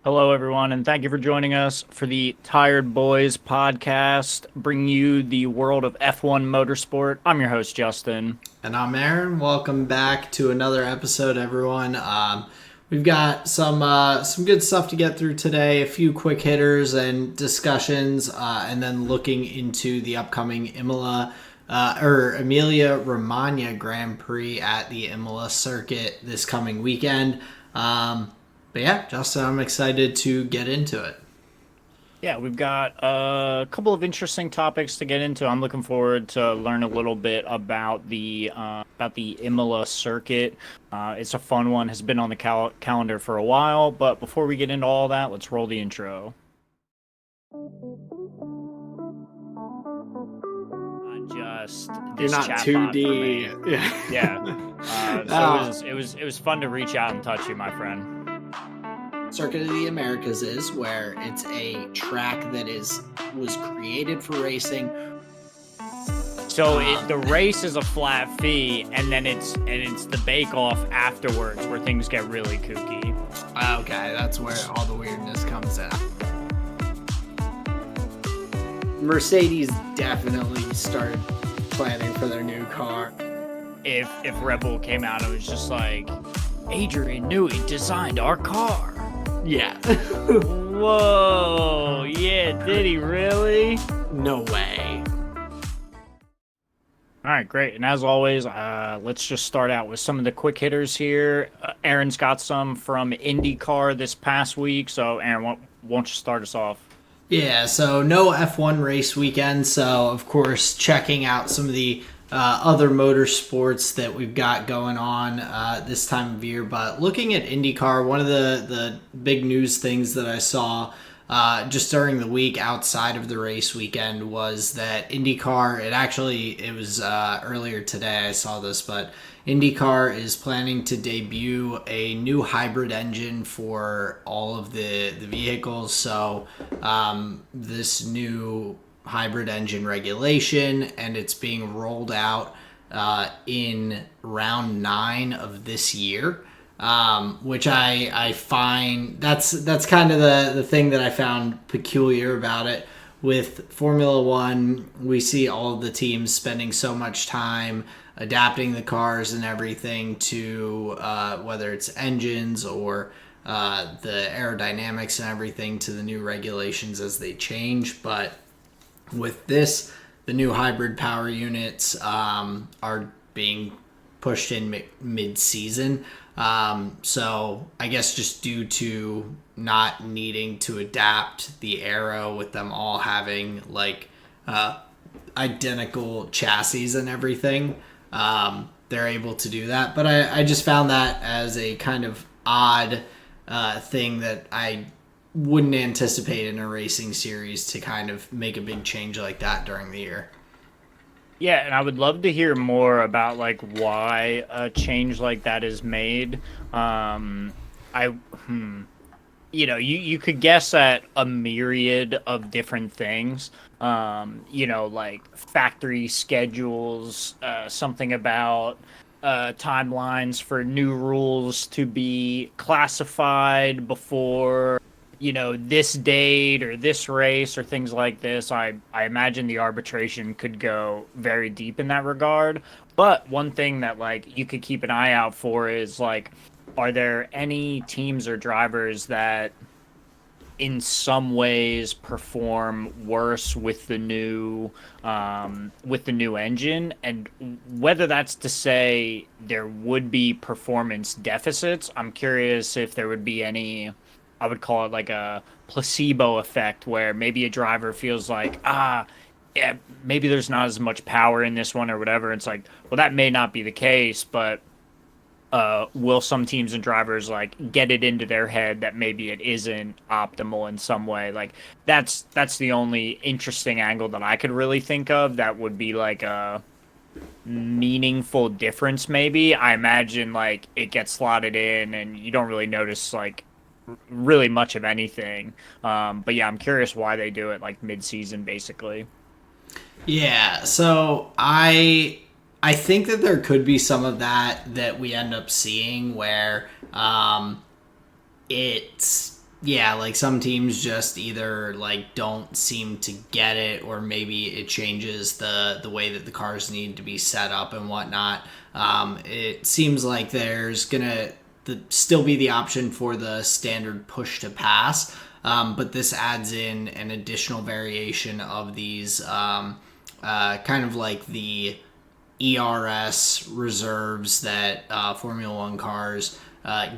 Hello, everyone, and thank you for joining us for the Tired Boys podcast, bringing you the world of F1 motorsport. I'm your host, Justin. And I'm Aaron. Welcome back to another episode, everyone. We've got some good stuff to get through today. A few quick hitters and discussions, and then looking into the upcoming Emilia Romagna Grand Prix at the Imola circuit this coming weekend. But yeah, Justin, I'm excited to get into it. Yeah, we've got a couple of interesting topics to get into. I'm looking forward to learn a little bit about the Imola circuit. It's a fun one. Has been on the calendar for a while. But before we get into all that, let's roll the intro. Just You're this not chatbot for 2D. me. Yeah. It was fun to reach out and touch you, my friend. Circuit of the Americas is where it's a track that was created for racing. So the race is a flat fee, and then it's the bake off afterwards where things get really kooky. Okay, that's where all the weirdness comes in. Mercedes definitely started planning for their new car. If Red Bull came out and was just like, Adrian Newey designed our car. Yeah. Whoa, yeah, did he really? No way. All right, great. And as always, let's just start out with some of the quick hitters here. Aaron's got some from Indy Car this past week. So, Aaron, won't you start us off? Yeah, so no F1 race weekend, so of course checking out some of the other motorsports that we've got going on this time of year. But looking at IndyCar, one of the big news things that I saw just during the week outside of the race weekend was that IndyCar, it was earlier today I saw this, but IndyCar is planning to debut a new hybrid engine for all of the vehicles. So this new hybrid engine regulation, and it's being rolled out in round 9 of this year, which I find that's kind of the thing that I found peculiar about it. With Formula One, we see all of the teams spending so much time adapting the cars and everything to whether it's engines or the aerodynamics and everything to the new regulations as they change. But with this, the new hybrid power units are being pushed in mid-season. So I guess just due to not needing to adapt the aero with them all having like identical chassis and everything, they're able to do that. But I just found that as a kind of odd thing that I wouldn't anticipate in a racing series to kind of make a big change like that during the year. Yeah, and I would love to hear more about like why a change like that is made. You could guess at a myriad of different things. Like factory schedules, something about timelines for new rules to be classified before this date or this race or things like this. I imagine the arbitration could go very deep in that regard. But one thing that like you could keep an eye out for is like, are there any teams or drivers that in some ways perform worse with the new engine, and whether that's to say there would be performance deficits. I'm curious if there would be any, I would call it like a placebo effect, where maybe a driver feels like, yeah, maybe there's not as much power in this one or whatever. It's like, well, that may not be the case, but will some teams and drivers like get it into their head that maybe it isn't optimal in some way? Like that's the only interesting angle that I could really think of that would be like a meaningful difference. Maybe I imagine like it gets slotted in and you don't really notice like really much of anything. But yeah, I'm curious why they do it like mid-season, basically. Yeah, so I think that there could be some of that we end up seeing where it's Yeah, like some teams just either like don't seem to get it, or maybe it changes the way that the cars need to be set up and whatnot. It seems like there's gonna still be the option for the standard push to pass, but this adds in an additional variation of these kind of like the ERS reserves that Formula One cars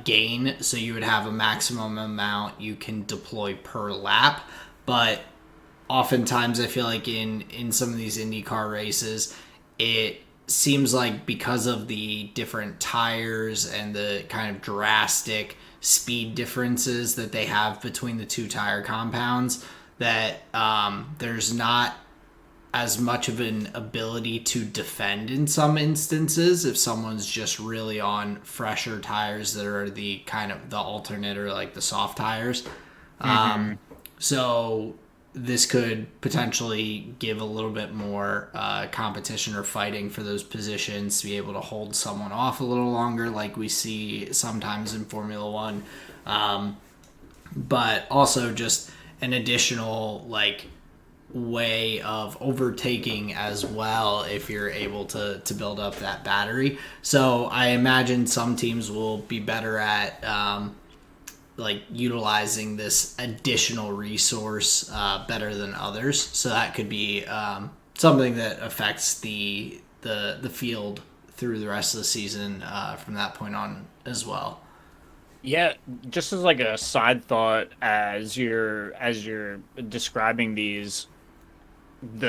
gain. So you would have a maximum amount you can deploy per lap. But oftentimes, I feel like in some of these Indy Car races, it seems like because of the different tires and the kind of drastic speed differences that they have between the two tire compounds, that there's not as much of an ability to defend in some instances if someone's just really on fresher tires that are the kind of the alternate or like the soft tires. Mm-hmm. So this could potentially give a little bit more competition or fighting for those positions to be able to hold someone off a little longer, like we see sometimes in Formula One. But also just an additional like way of overtaking as well if you're able to build up that battery. So I imagine some teams will be better at like utilizing this additional resource better than others. So that could be something that affects the field through the rest of the season from that point on as well. Yeah, just as like a side thought, as you're describing the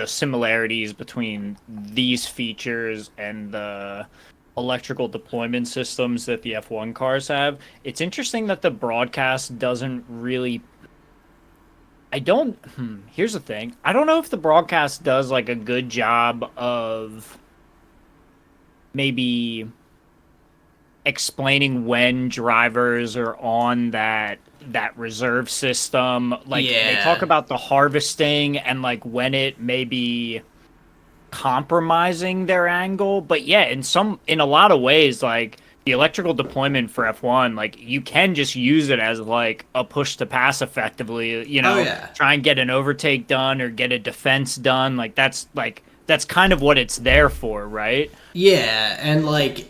similarities between these features and the electrical deployment systems that the F1 cars have, it's interesting that the broadcast doesn't really. I don't. Here's the thing. I don't know if the broadcast does like a good job of maybe explaining when drivers are on that reserve system. Like they talk Yeah. about the harvesting and like when it may be compromising their angle. But yeah, in a lot of ways, like the electrical deployment for F1, like you can just use it as like a push to pass effectively, Oh yeah. try and get an overtake done or get a defense done. That's kind of what it's there for, right? Yeah, and like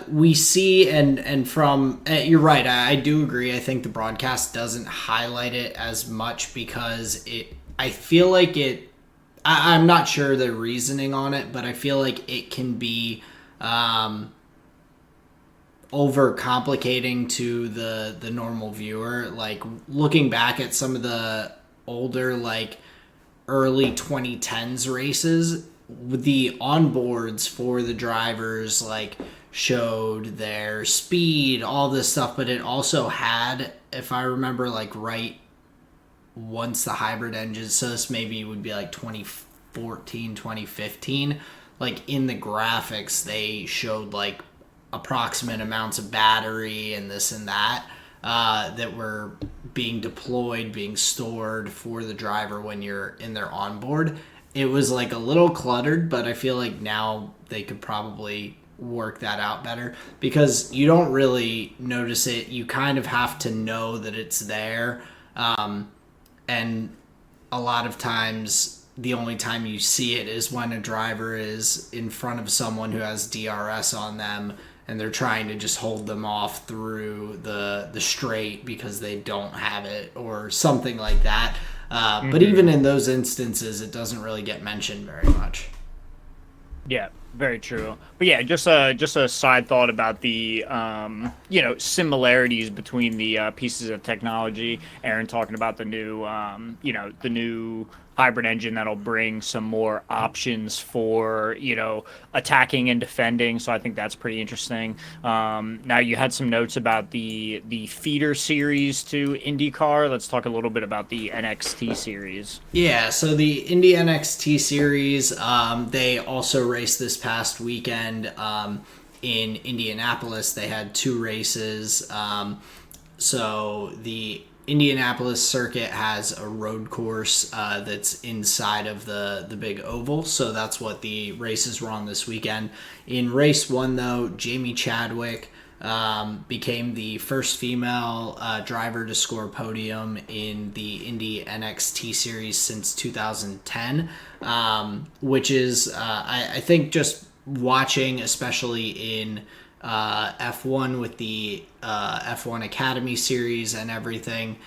we see and from you're right. I do agree. I think the broadcast doesn't highlight it as much because it. I feel like it. I'm not sure the reasoning on it, but I feel like it can be over complicating to the normal viewer. Like looking back at some of the older like early 2010s races, the onboards for the drivers like showed their speed, all this stuff, but it also had, if I remember like right, once the hybrid engines, so this maybe would be like 2014, 2015, like in the graphics they showed like approximate amounts of battery and this and that that were being deployed, being stored for the driver when you're in their onboard. It was like a little cluttered, but I feel like now they could probably work that out better because you don't really notice it. You kind of have to know that it's there. And a lot of times, the only time you see it is when a driver is in front of someone who has DRS on them and they're trying to just hold them off through the straight because they don't have it or something like that. But even Hmm. in those instances, it doesn't really get mentioned very much. Yeah, very true. But yeah, just a side thought about the similarities between the pieces of technology. Aaron talking about the new hybrid engine that'll bring some more options for, attacking and defending. So I think that's pretty interesting. Now you had some notes about the feeder series to IndyCar. Let's talk a little bit about the NXT series. Yeah, so the Indy NXT series, they also raced this past weekend in Indianapolis. They had two races. So the Indianapolis circuit has a road course that's inside of the big oval. So that's what the races were on this weekend. In race one, though, Jamie Chadwick became the first female driver to score a podium in the Indy NXT series since 2010, which is, I think, just watching, especially in F1 with the F1 Academy series and everything,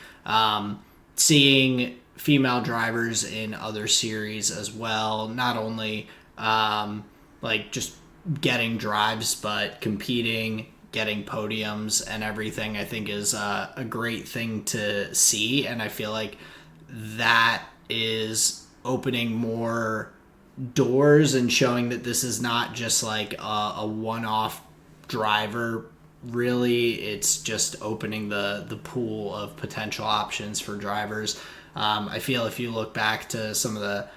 seeing female drivers in other series as well, not only like just getting drives, but competing, getting podiums, and everything, I think is a great thing to see. And I feel like that is opening more doors and showing that this is not just like a one-off driver. Really, it's just opening the pool of potential options for drivers. I feel if you look back to some of the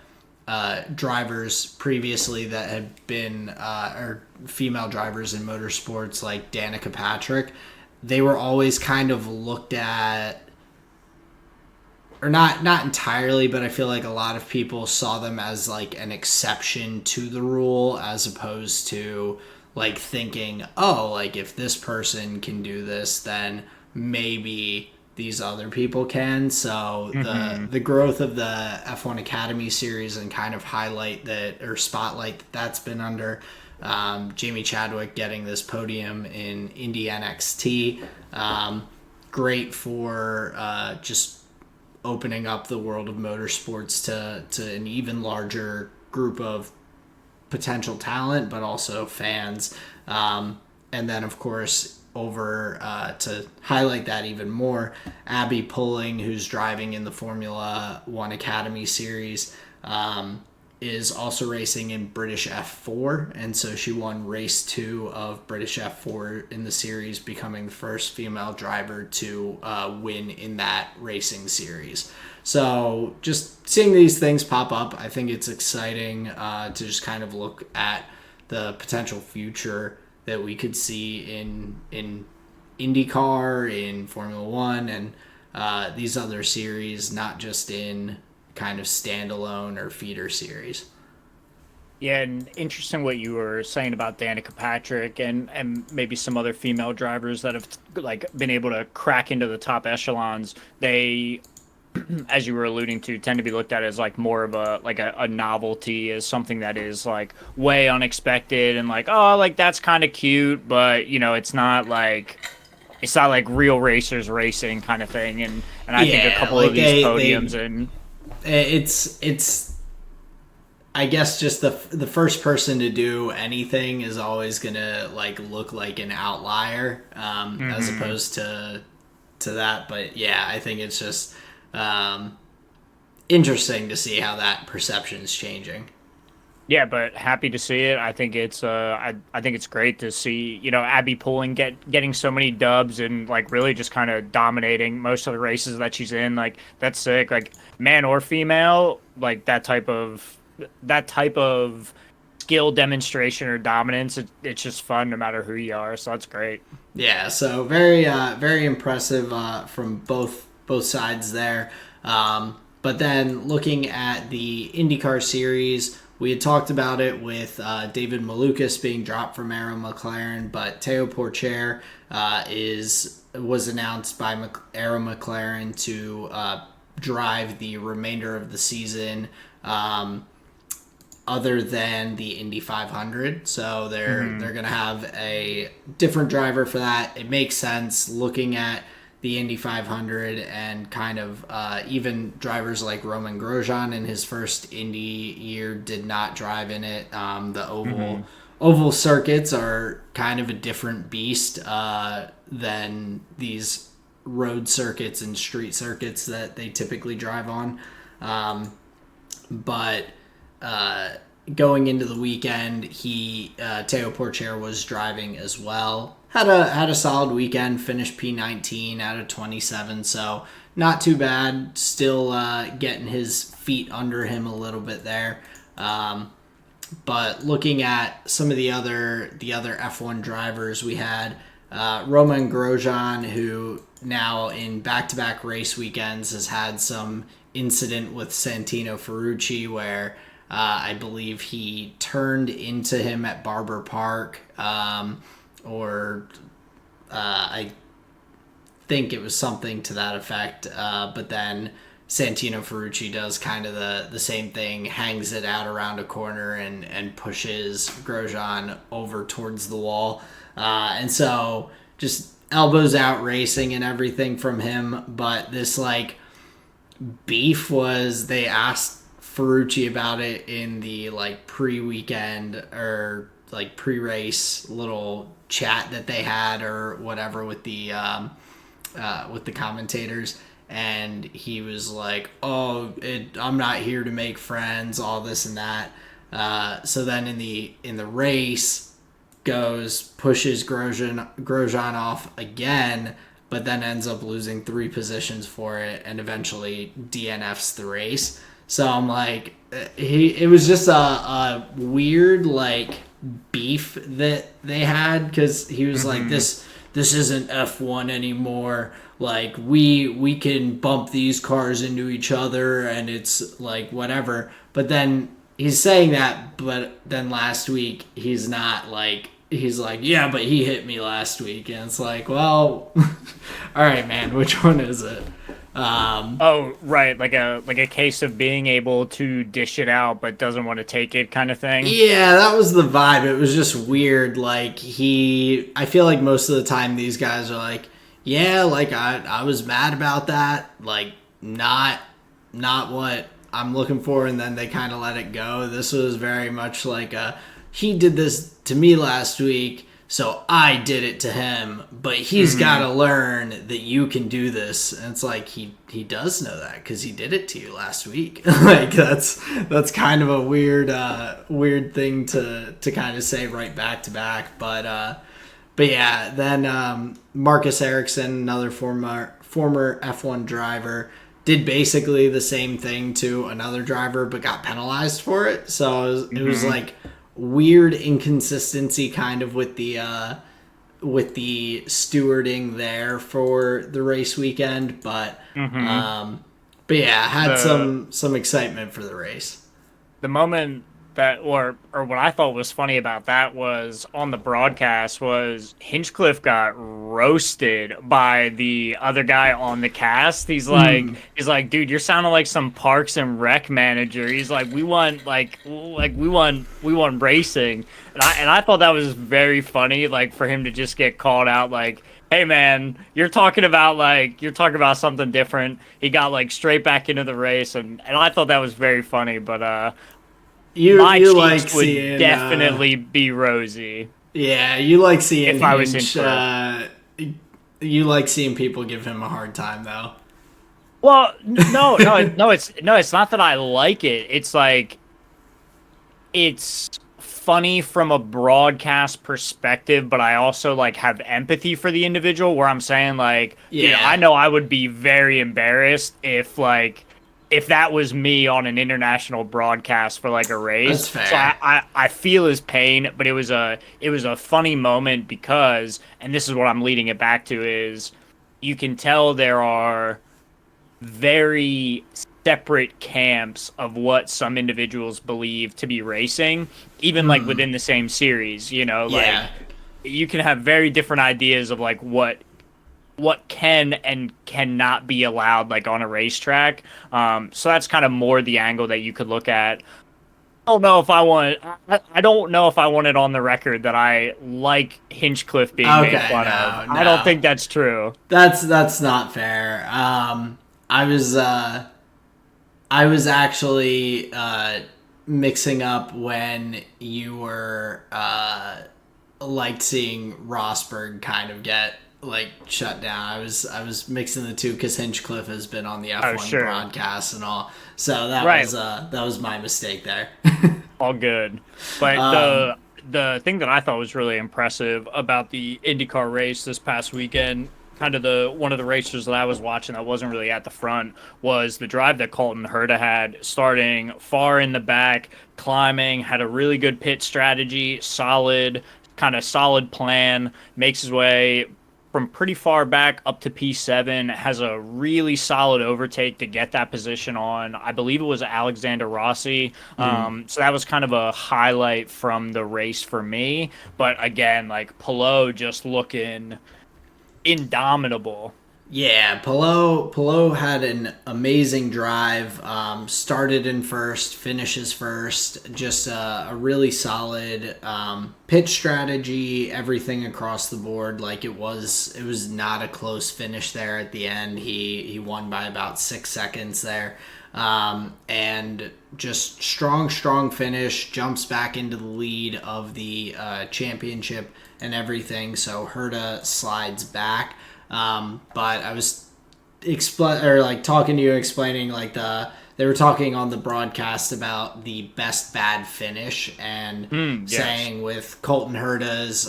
drivers previously that had been or female drivers in motorsports like Danica Patrick, they were always kind of looked at, or not entirely, but I feel like a lot of people saw them as like an exception to the rule, as opposed to like thinking, oh, like if this person can do this, then maybe these other people can. So the growth of the F1 Academy series and kind of highlight that, or spotlight that's been under Jamie Chadwick getting this podium in Indy NXT. Great for just opening up the world of motorsports to an even larger group of potential talent, but also fans. And then, of course, over to highlight that even more, Abby Pulling, who's driving in the Formula One Academy series, is also racing in British F4, and so she won race 2 of British F4 in the series, becoming the first female driver to win in that racing series. So just seeing these things pop up, I think it's exciting to just kind of look at the potential future that we could see in Indy Car, in Formula One, and these other series, not just in kind of standalone or feeder series. Yeah, and interesting what you were saying about Danica Patrick and maybe some other female drivers that have like been able to crack into the top echelons. They, as you were alluding to, tend to be looked at as like more of a novelty, as something that is like way unexpected and like, oh, like that's kind of cute, but it's not like real racers racing kind of thing. And I think a Yeah, couple like of these podiums and it's I guess just the first person to do anything is always gonna like look like an outlier, as mhm. opposed to that. But yeah, I think it's just interesting to see how that perception is changing. Yeah, but happy to see it. I think it's I think it's great to see, Abby Pulling getting so many dubs and like really just kind of dominating most of the races that she's in. Like that's sick. Like man or female, like that type of skill demonstration or dominance, it's just fun no matter who you are. So that's great. Yeah, so very impressive from both sides there. But then looking at the IndyCar series, we had talked about it with David Malukas being dropped from Arrow McLaren, but Teo Porcher was announced by Arrow McLaren to drive the remainder of the season. Other than the Indy 500, so they're gonna have a different driver for that. It makes sense looking at the Indy 500 and kind of even drivers like Roman Grosjean in his first Indy year did not drive in it. The Hmm. oval circuits are kind of a different beast than these road circuits and street circuits that they typically drive on. But going into the weekend, Teo Porcher was driving as well. Had a solid weekend. Finished P19 out of 27, so not too bad. Still getting his feet under him a little bit there. But looking at some of the other F1 drivers, we had Roman Grosjean, who now in back-to-back race weekends has had some incident with Santino Ferrucci where I believe he turned into him at Barber Park, or I think it was something to that effect. But then Santino Ferrucci does kind of the same thing, hangs it out around a corner and pushes Grosjean over towards the wall. And so just elbows out racing and everything from him. But this like beef was they asked Ferrucci about it in the like pre-weekend or like pre-race little chat that they had or whatever with the commentators, and he was like, "Oh, I'm not here to make friends, all this and that." So then in the race, pushes Grosjean off again, but then ends up losing 3 positions for it, and eventually DNFs the race. So I'm like, it was just a weird like beef that they had because he was like this isn't F1 anymore. Like we can bump these cars into each other and it's like whatever. But then he's saying that, but then last week he's not like he's like, yeah, but he hit me last week, and it's like, well, all right, man, which one is it? Oh, right, like a case of being able to dish it out but doesn't want to take it kind of thing. Yeah, that was the vibe. It was just weird. Like I feel like most of the time these guys are like, yeah, like I was mad about that. Like not what I'm looking for, and then they kind of let it go. This was very much like he did this to me last week, so I did it to him, but he's got to learn that you can do this. And it's like he does know that because he did it to you last week. Like that's kind of a weird thing to kind of say right back to back. But yeah, then Marcus Ericsson, another former F1 driver, did basically the same thing to another driver, but got penalized for it. So it was like weird inconsistency kind of with the stewarding there for the race weekend, but yeah, had some excitement for the race. The moment that or what I thought was funny about that was on the broadcast was Hinchcliffe got roasted by the other guy on the cast. He's like, dude, you're sounding like some Parks and Rec manager. He's like, we want racing. And I thought that was very funny, like for him to just get called out like, hey man, you're talking about something different. He got like straight back into the race, and I thought that was very funny, but my You like cheeks would seeing definitely be rosy yeah, you like seeing if I was Hinch, Hinchcliffe. you like seeing people give him a hard time though. Well, no, it's not that I like it. It's like it's funny from a broadcast perspective, but I also like have empathy for the individual where I'm saying like, dude, I Yeah, know I would be very embarrassed if that was me on an international broadcast for like a race. that's So fair. I feel his pain, but it was a funny moment because, and this is what I'm leading it back to, is you can tell there are very separate camps of what some individuals believe to be racing, even like within the same series, like Yeah. you can have very different ideas of like what can and cannot be allowed like on a racetrack. So that's kind of more the angle that you could look at. I don't know if I want it on the record that I like Hinchcliffe being made Okay, fun of. no, I don't no. think that's true. That's not fair. I was I was actually mixing up when you were liked seeing Rosberg kind of get like shut down. I was mixing the two because Hinchcliffe has been on the Oh, F1 sure. broadcast and all. So Right. that was my mistake there. All good. But um, the thing that I thought was really impressive about the IndyCar race this past weekend, kind of the one of the racers that I was watching that wasn't really at the front, was the drive that Colton Herta had, starting far in the back, climbing, had a really good pit strategy, solid plan, makes his way from pretty far back up to P7, has a really solid overtake to get that position on, I believe it was Alexander Rossi. So that was kind of a highlight from the race for me. But again, like Pelot just looking indomitable. Yeah, Pillow had an amazing drive. Started in first, finishes first. Just a really solid pitch strategy. Everything across the board, like it was not a close finish there at the end. He won by about 6 seconds there, and just strong finish. Jumps back into the lead of the championship and everything. So Herta slides back. But I was talking to you, explaining like they were talking on the broadcast about the best bad finish, and Yes. saying with Colton Herta's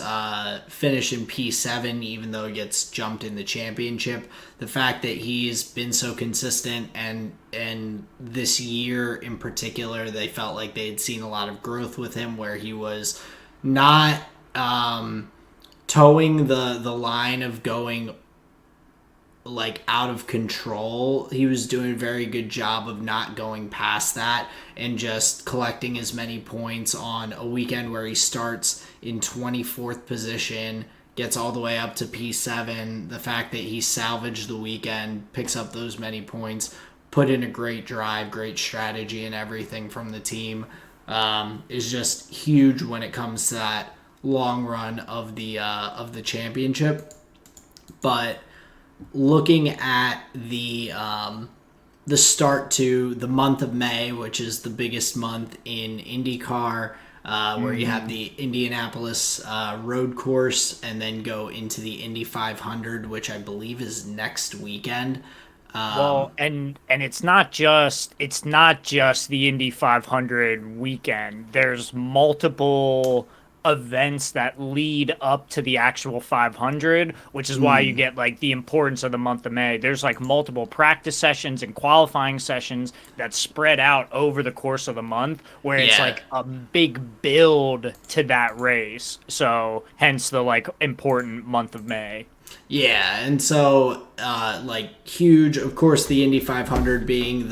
finish in P7, even though he gets jumped in the championship, the fact that he's been so consistent, and this year in particular, they felt like they had seen a lot of growth with him, where he was not towing the line of going like out of control. He was doing a very good job of not going past that and just collecting as many points on a weekend where he starts in 24th position, gets all the way up to P7. The fact that he salvaged the weekend, picks up those many points, put in a great drive, great strategy, and everything from the team, is just huge when it comes to that long run of the championship. But looking at the start to the month of May, which is the biggest month in IndyCar, where you have the Indianapolis road course, and then go into the Indy 500, which I believe is next weekend. Well, and it's not just the Indy 500 weekend. There's multiple events that lead up to the actual 500, which is why you get like the importance of the month of May. There's like multiple practice sessions and qualifying sessions that spread out over the course of the month, where it's Yeah, like a big build to that race. So, hence the like important month of May. yeah, and so like huge, of course, the Indy 500 being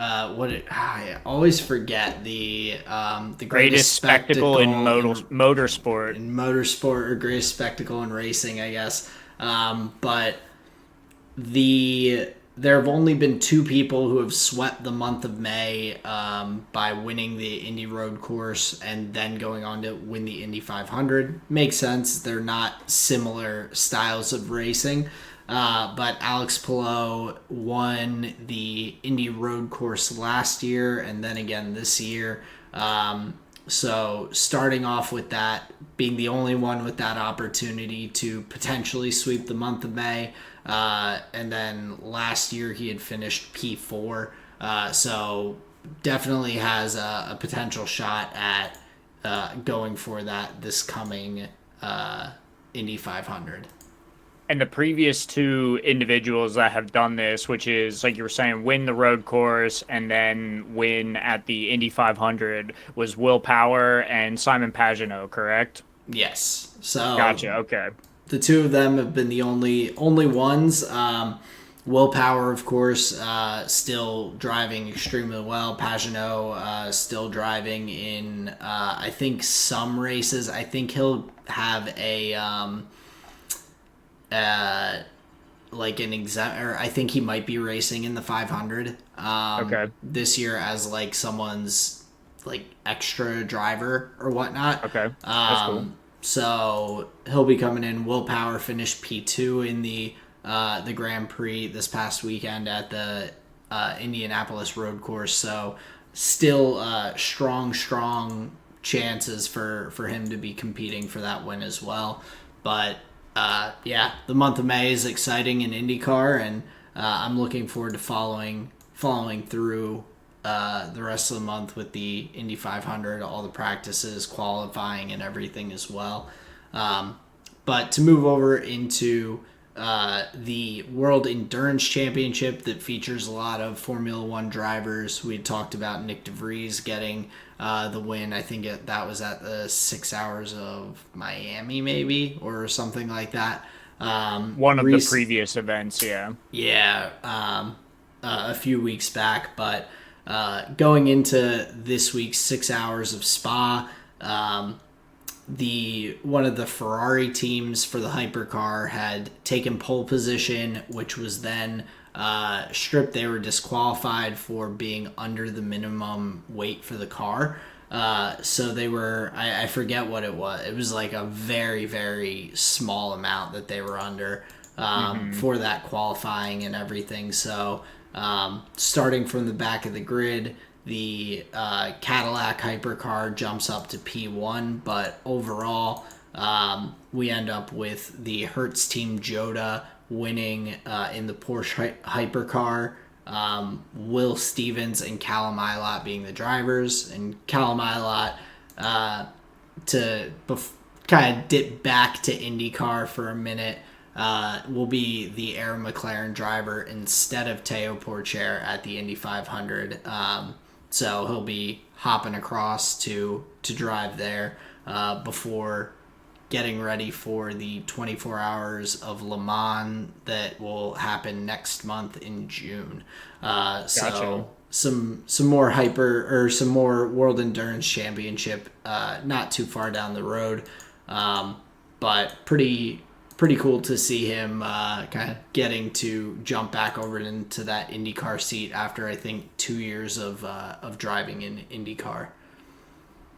I always forget the greatest Greatest spectacle in spectacle motorsport. in motorsport, or greatest spectacle in racing, I guess. But there have only been two people who have swept the month of May, by winning the Indy Road Course and then going on to win the Indy 500. Makes sense. They're not similar styles of racing. But Alex Palou won the Indy Road Course last year and then again this year. So starting off with that, being the only one with that opportunity to potentially sweep the month of May, and then last year he had finished P4, so definitely has a potential shot at going for that this coming Indy 500. And the previous two individuals that have done this, which is like you were saying, win the road course and then win at the Indy 500, was Will Power and Simon Pagenaud, correct? Yes, so Gotcha. Okay. the two of them have been the only ones. Willpower, of course, still driving extremely well. Pagenaud, still driving in, I think, some races. I think he'll have a uh, like an exempt, or I think he might be racing in the 500 Okay. this year as like someone's like extra driver or whatnot. Okay. That's cool. So he'll be coming in. Willpower finished P2 in the Grand Prix this past weekend at the Indianapolis Road Course. So still strong chances for him to be competing for that win as well. But yeah, the month of May is exciting in IndyCar, and I'm looking forward to following through the rest of the month with the Indy 500, all the practices, qualifying, and everything as well. But to move over into the World Endurance Championship that features a lot of Formula One drivers. We had talked about Nick DeVries getting the win. I think that was at the 6 hours of Miami, maybe, or something like that. One of the Reese, previous events, yeah. yeah, a few weeks back, but going into this week's 6 hours of Spa, the one of the Ferrari teams for the hypercar had taken pole position, which was then stripped. They were disqualified for being under the minimum weight for the car. So they were, I forget what it was. It was like a very, very small amount that they were under Hmm. for that qualifying and everything. So starting from the back of the grid, the Cadillac hypercar jumps up to P1, but overall, we end up with the Hertz Team Joda winning in the Porsche hypercar. Will Stevens and Callum Ilott being the drivers, and Callum Ilott to kind of dip back to IndyCar for a minute. Will be the Air McLaren driver instead of Teo Porcher at the Indy 500. So he'll be hopping across to drive there before getting ready for the 24 hours of Le Mans that will happen next month in June. Gotcha. So some more hyper or some more World Endurance Championship, not too far down the road, but pretty cool to see him kind of getting to jump back over into that IndyCar seat after I think 2 years of driving in IndyCar.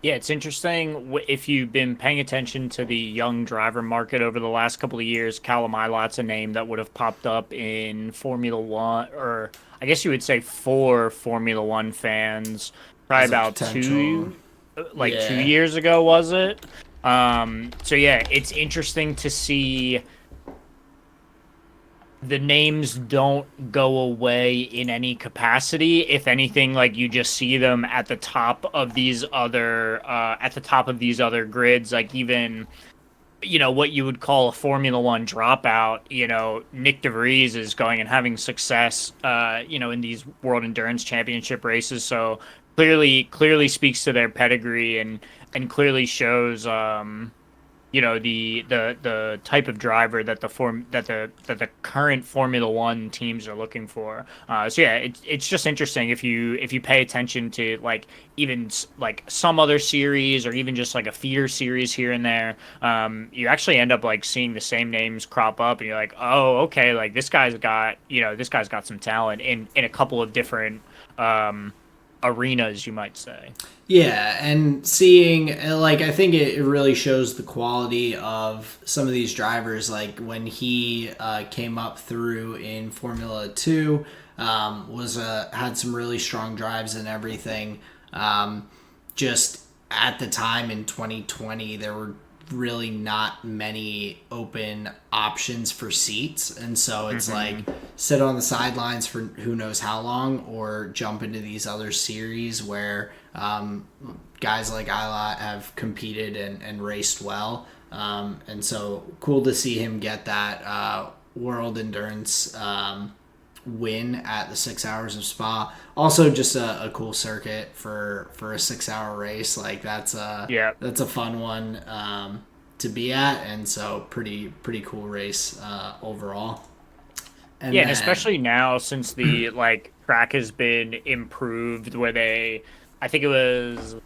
Yeah, it's interesting if you've been paying attention to the young driver market over the last couple of years. Callum Ilott's a name that would have popped up in Formula One, or I guess you would say for Formula One fans, probably As a about potential, like two yeah, years ago, was it? So yeah, it's interesting to see the names don't go away in any capacity. If anything, like you just see them at the top of these other grids, like even what you would call a Formula One dropout. Nick DeVries is going and having success in these World Endurance Championship races. So clearly speaks to their pedigree and clearly shows the type of driver that the current Formula One teams are looking for. So yeah, it's just interesting if you pay attention to like even like some other series or even just like a feeder series here and there. You actually end up like seeing the same names crop up, and you're like, oh, okay, like this guy's got some talent in a couple of different arenas, you might say. yeah, and seeing like I think it really shows the quality of some of these drivers. Like when he came up through in Formula Two, was had some really strong drives and everything. Just at the time in 2020, there were really not many open options for seats, and so it's like Hmm. sit on the sidelines for who knows how long or jump into these other series where guys like Ilott have competed and raced well, and so cool to see him get that world endurance win at the 6 hours of Spa. Also, just a cool circuit for a 6 hour race. Like Yeah. that's a fun one to be at, and so pretty cool race overall. And Yeah, and then especially now since the like track has been improved, where I think it was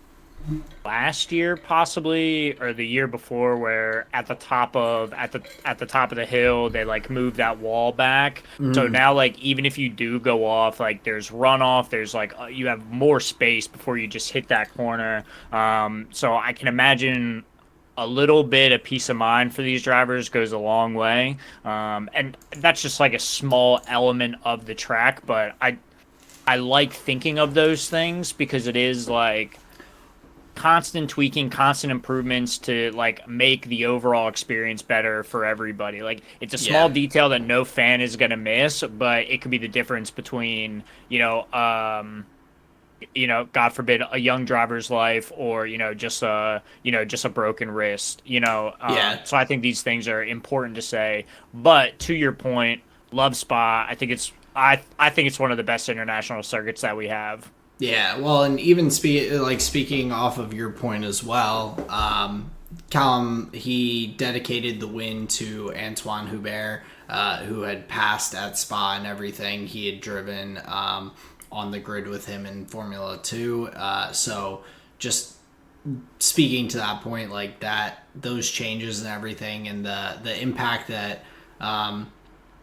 last year possibly or the year before, where at the top of the hill they like moved that wall back. So now like even if you do go off, like there's runoff, there's like you have more space before you just hit that corner. So I can imagine a little bit of peace of mind for these drivers goes a long way. And that's just like a small element of the track, but I like thinking of those things because it is like constant tweaking, constant improvements to like make the overall experience better for everybody. Like it's a small yeah, detail that no fan is gonna miss, but it could be the difference between, God forbid, a young driver's life or, just a broken wrist, yeah, So I think these things are important to say. But to your point, Love Spa, I think it's one of the best international circuits that we have. yeah. Well, and even speaking off of your point as well, Callum he dedicated the win to Antoine Hubert, who had passed at Spa and everything. He had driven on the grid with him in Formula Two, so just speaking to that point, like that, those changes and everything, and the impact that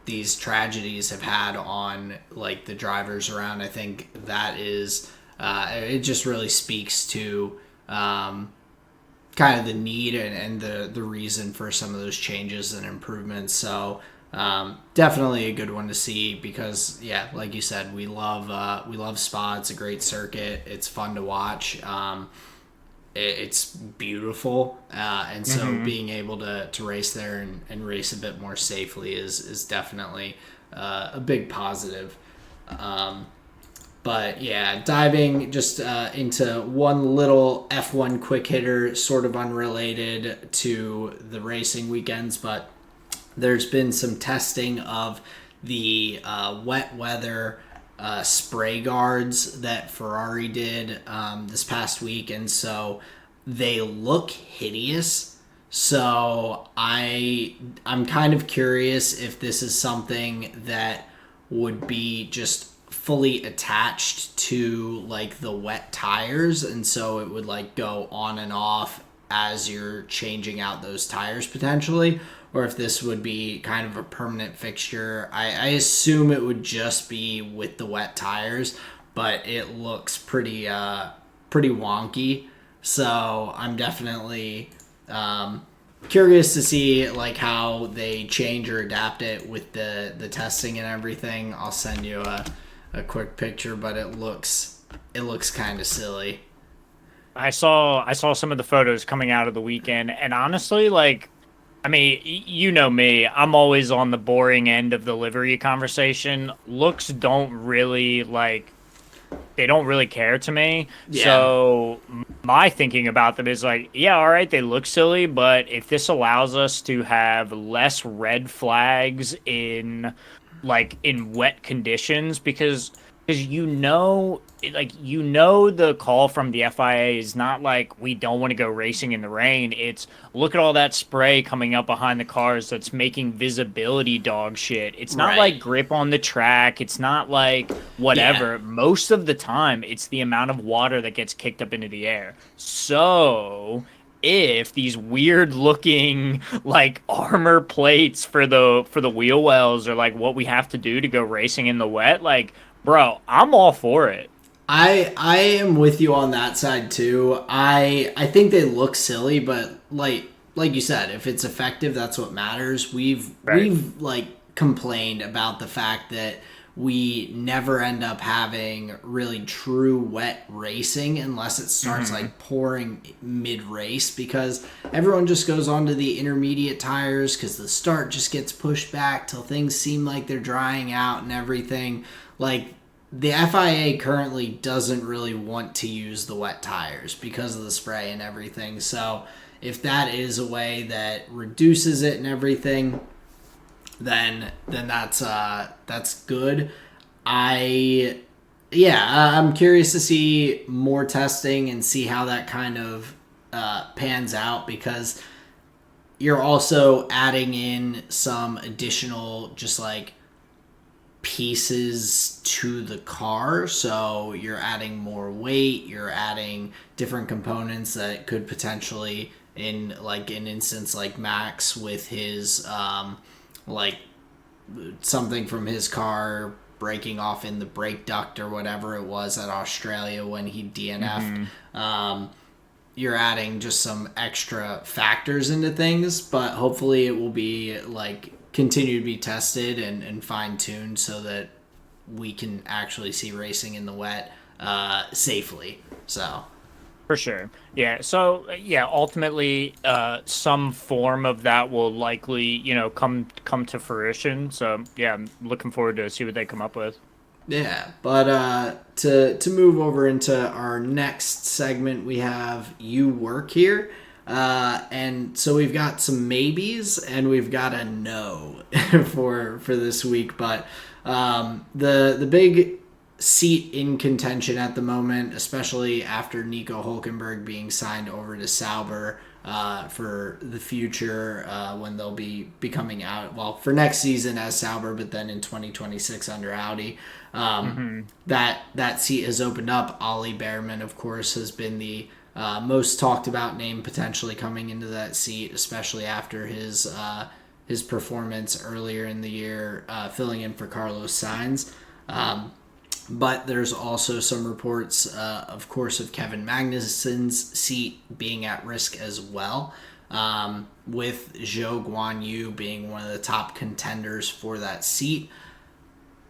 these tragedies have had on like the drivers around, I think that is it just really speaks to kind of the need and the reason for some of those changes and improvements. So definitely a good one to see because yeah, like you said, we love Spa. It's a great circuit. It's fun to watch. It's beautiful, and so Hmm. being able to race there and race a bit more safely is definitely a big positive. Um, but yeah, diving just into one little F1 quick hitter, sort of unrelated to the racing weekends, but there's been some testing of the wet weather spray guards that Ferrari did this past week, and so they look hideous. So I'm kind of curious if this is something that would be just fully attached to like the wet tires, and so it would like go on and off as you're changing out those tires potentially, or if this would be kind of a permanent fixture. I assume it would just be with the wet tires, but it looks pretty wonky. So I'm definitely curious to see like how they change or adapt it with the testing and everything. I'll send you a quick picture, but it looks kind of silly. I saw some of the photos coming out of the weekend, and honestly, like, I mean, you know me, I'm always on the boring end of the livery conversation. Looks don't really like they don't really care to me. Yeah, So my thinking about them is like, yeah, all right, they look silly, but if this allows us to have less red flags in in wet conditions, because the call from the FIA is not like we don't want to go racing in the rain. It's look at all that spray coming up behind the cars that's making visibility dog shit. It's not right. like grip on the track. It's not like Yeah, whatever. Most of the time, it's the amount of water that gets kicked up into the air. So, if these weird looking like armor plates for the wheel wells are like what we have to do to go racing in the wet, like bro, I'm all for it. I am with you on that side too. I think they look silly, but like you said, if it's effective, that's what matters. Right. We've like complained about the fact that we never end up having really true wet racing unless it starts Hmm. like pouring mid race because everyone just goes on to the intermediate tires because the start just gets pushed back till things seem like they're drying out and everything. Like the FIA currently doesn't really want to use the wet tires because of the spray and everything. So if that is a way that reduces it and everything, then that's good. I I'm curious to see more testing and see how that kind of pans out because you're also adding in some additional just like pieces to the car. So you're adding more weight, you're adding different components that could potentially, in like an instance like Max with his like something from his car breaking off in the brake duct or whatever it was at Australia when he DNF'd. Hmm. Um, you're adding just some extra factors into things, but hopefully it will be like continue to be tested and fine tuned so that we can actually see racing in the wet safely. So For sure. Yeah. So yeah, ultimately, some form of that will likely, come to fruition. So yeah, I'm looking forward to see what they come up with. yeah, but to move over into our next segment, we have you work here, and so we've got some maybes and we've got a no for this week. But the big seat in contention at the moment, especially after Nico Hulkenberg being signed over to Sauber for the future when they'll be coming out. Well, for next season as Sauber, but then in 2026 under Audi. Hmm. That seat has opened up. Ollie Behrman, of course, has been the most talked about name potentially coming into that seat, especially after his performance earlier in the year, filling in for Carlos Sainz. But there's also some reports, of course, of Kevin Magnussen's seat being at risk as well, with Zhou Guanyu being one of the top contenders for that seat,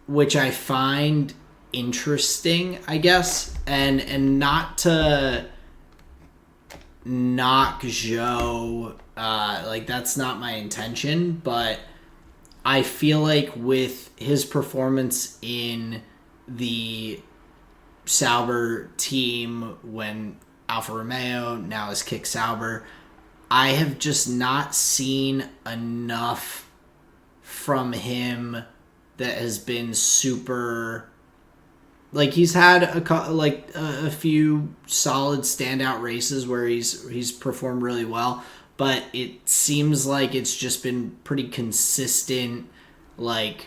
which I find interesting, I guess, and not to knock Zhou, like that's not my intention, but I feel like with his performance in the Sauber team when Alfa Romeo now is Kick Sauber, I have just not seen enough from him that has been super. Like he's had a few solid standout races where he's performed really well, but it seems like it's just been pretty consistent, like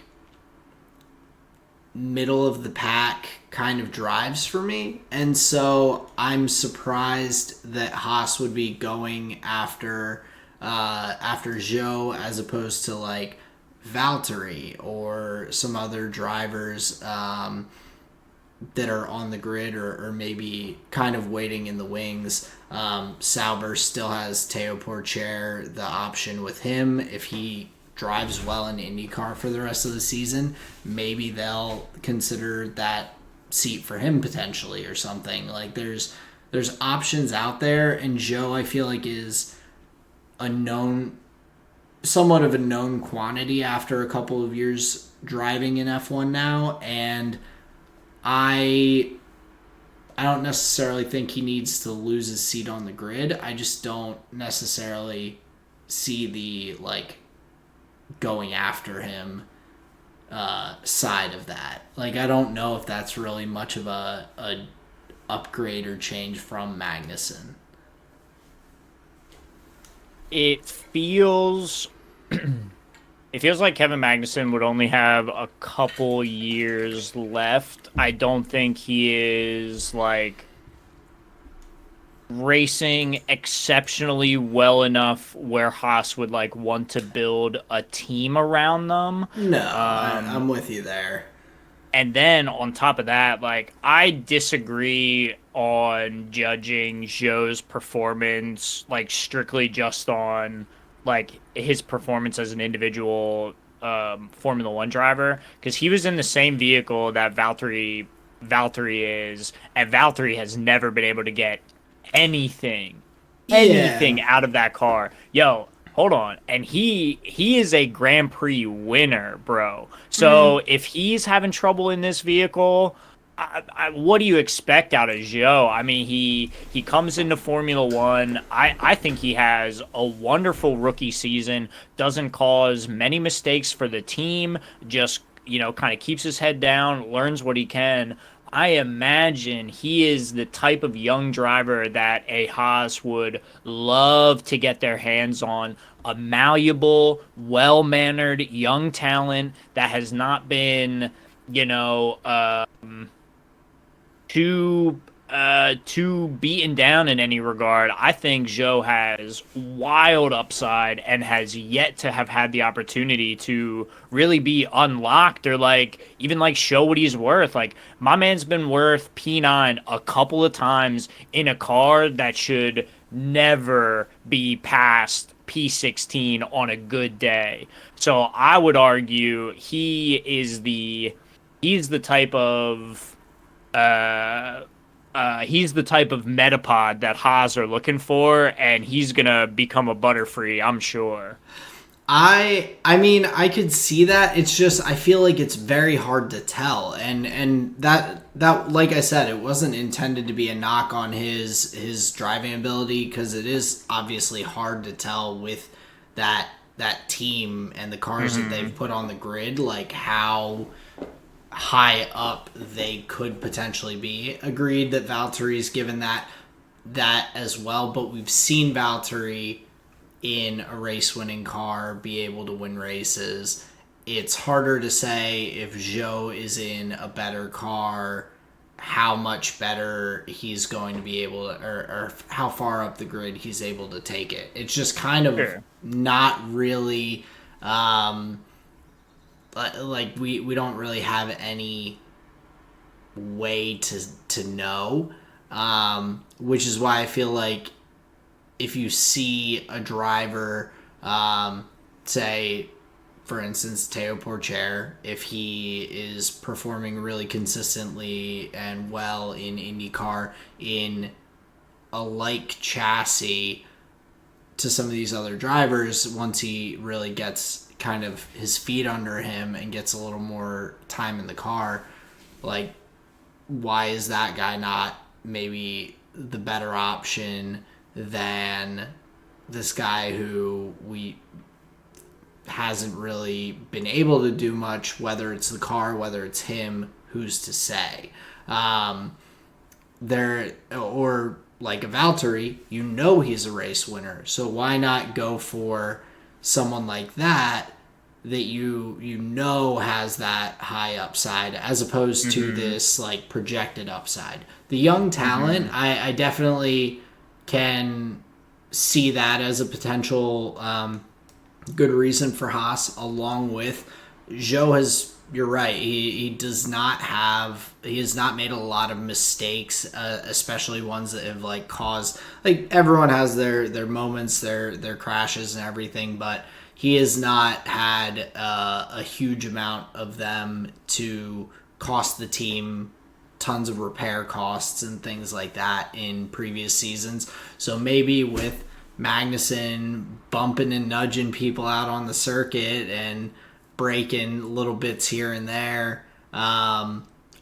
middle of the pack kind of drives for me. And so I'm surprised that Haas would be going after Zhou as opposed to like Valtteri or some other drivers that are on the grid or maybe kind of waiting in the wings. Sauber still has Teo Porcher, the option with him. If he drives well in Indy Car for the rest of the season, maybe they'll consider that seat for him potentially or something. Like there's options out there, and Joe I feel like is a known, somewhat of a known quantity after a couple of years driving in F1 now, and I don't necessarily think he needs to lose his seat on the grid. I just don't necessarily see the like going after him side of that. Like I don't know if that's really much of a upgrade or change from Magnussen. It feels it feels like Kevin Magnussen would only have a couple years left. I don't think he is like racing exceptionally well enough where Haas would like want to build a team around them. No, Um, I'm with you there. and then on top of that, like I disagree on judging Zhou's performance like strictly just on like his performance as an individual Formula One driver because he was in the same vehicle that Valtteri is, and Valtteri has never been able to get anything Yeah. anything out of that car. Yo, hold on. And he is a Grand Prix winner, bro. So if he's having trouble in this vehicle, what do you expect out of Joe? I mean, he comes into Formula One. I think he has a wonderful rookie season. Doesn't cause many mistakes for the team. Just kind of keeps his head down, learns what he can. I imagine he is the type of young driver that a Haas would love to get their hands on. A malleable, well mannered young talent that has not been, you know, too beaten down in any regard. I think Joe has wild upside and has yet to have had the opportunity to really be unlocked or like even like show what he's worth. Like my man's been worth P9 a couple of times in a car that should never be past P16 on a good day. So I would argue he's the type of uh, he's the type of metapod that Haas are looking for, and he's gonna become a Butterfree, I'm sure. I mean I could see that. It's just I feel like it's very hard to tell, and that like I said, it wasn't intended to be a knock on his driving ability because it is obviously hard to tell with that team and the cars that they've put on the grid, like how high up they could potentially be. Agreed that Valtteri's given that as well, but we've seen Valtteri in a race-winning car be able to win races. It's harder to say if Zhou is in a better car how much better he's going to be able to, or how far up the grid he's able to take it. It's just kind of Sure. not really, um, like we don't really have any way to know, which is why I feel like if you see a driver, say, for instance, Teo Porcher, if he is performing really consistently and well in IndyCar in a like chassis to some of these other drivers, once he really gets kind of his feet under him and gets a little more time in the car, like, why is that guy not maybe the better option than this guy who we hasn't really been able to do much, whether it's the car, whether it's him, who's to say? There, or like a Valtteri, you know he's a race winner, so why not go for someone like that that you know has that high upside as opposed to Mm-hmm. this like projected upside. The young talent, Mm-hmm. I definitely can see that as a potential good reason for Haas, along with Joe has. You're right. He does not have. He has not made a lot of mistakes, especially ones that have like caused. Like everyone has their moments, their crashes and everything, but he has not had a huge amount of them to cost the team tons of repair costs and things like that in previous seasons. So maybe with Magnussen bumping and nudging people out on the circuit and breaking little bits here and there,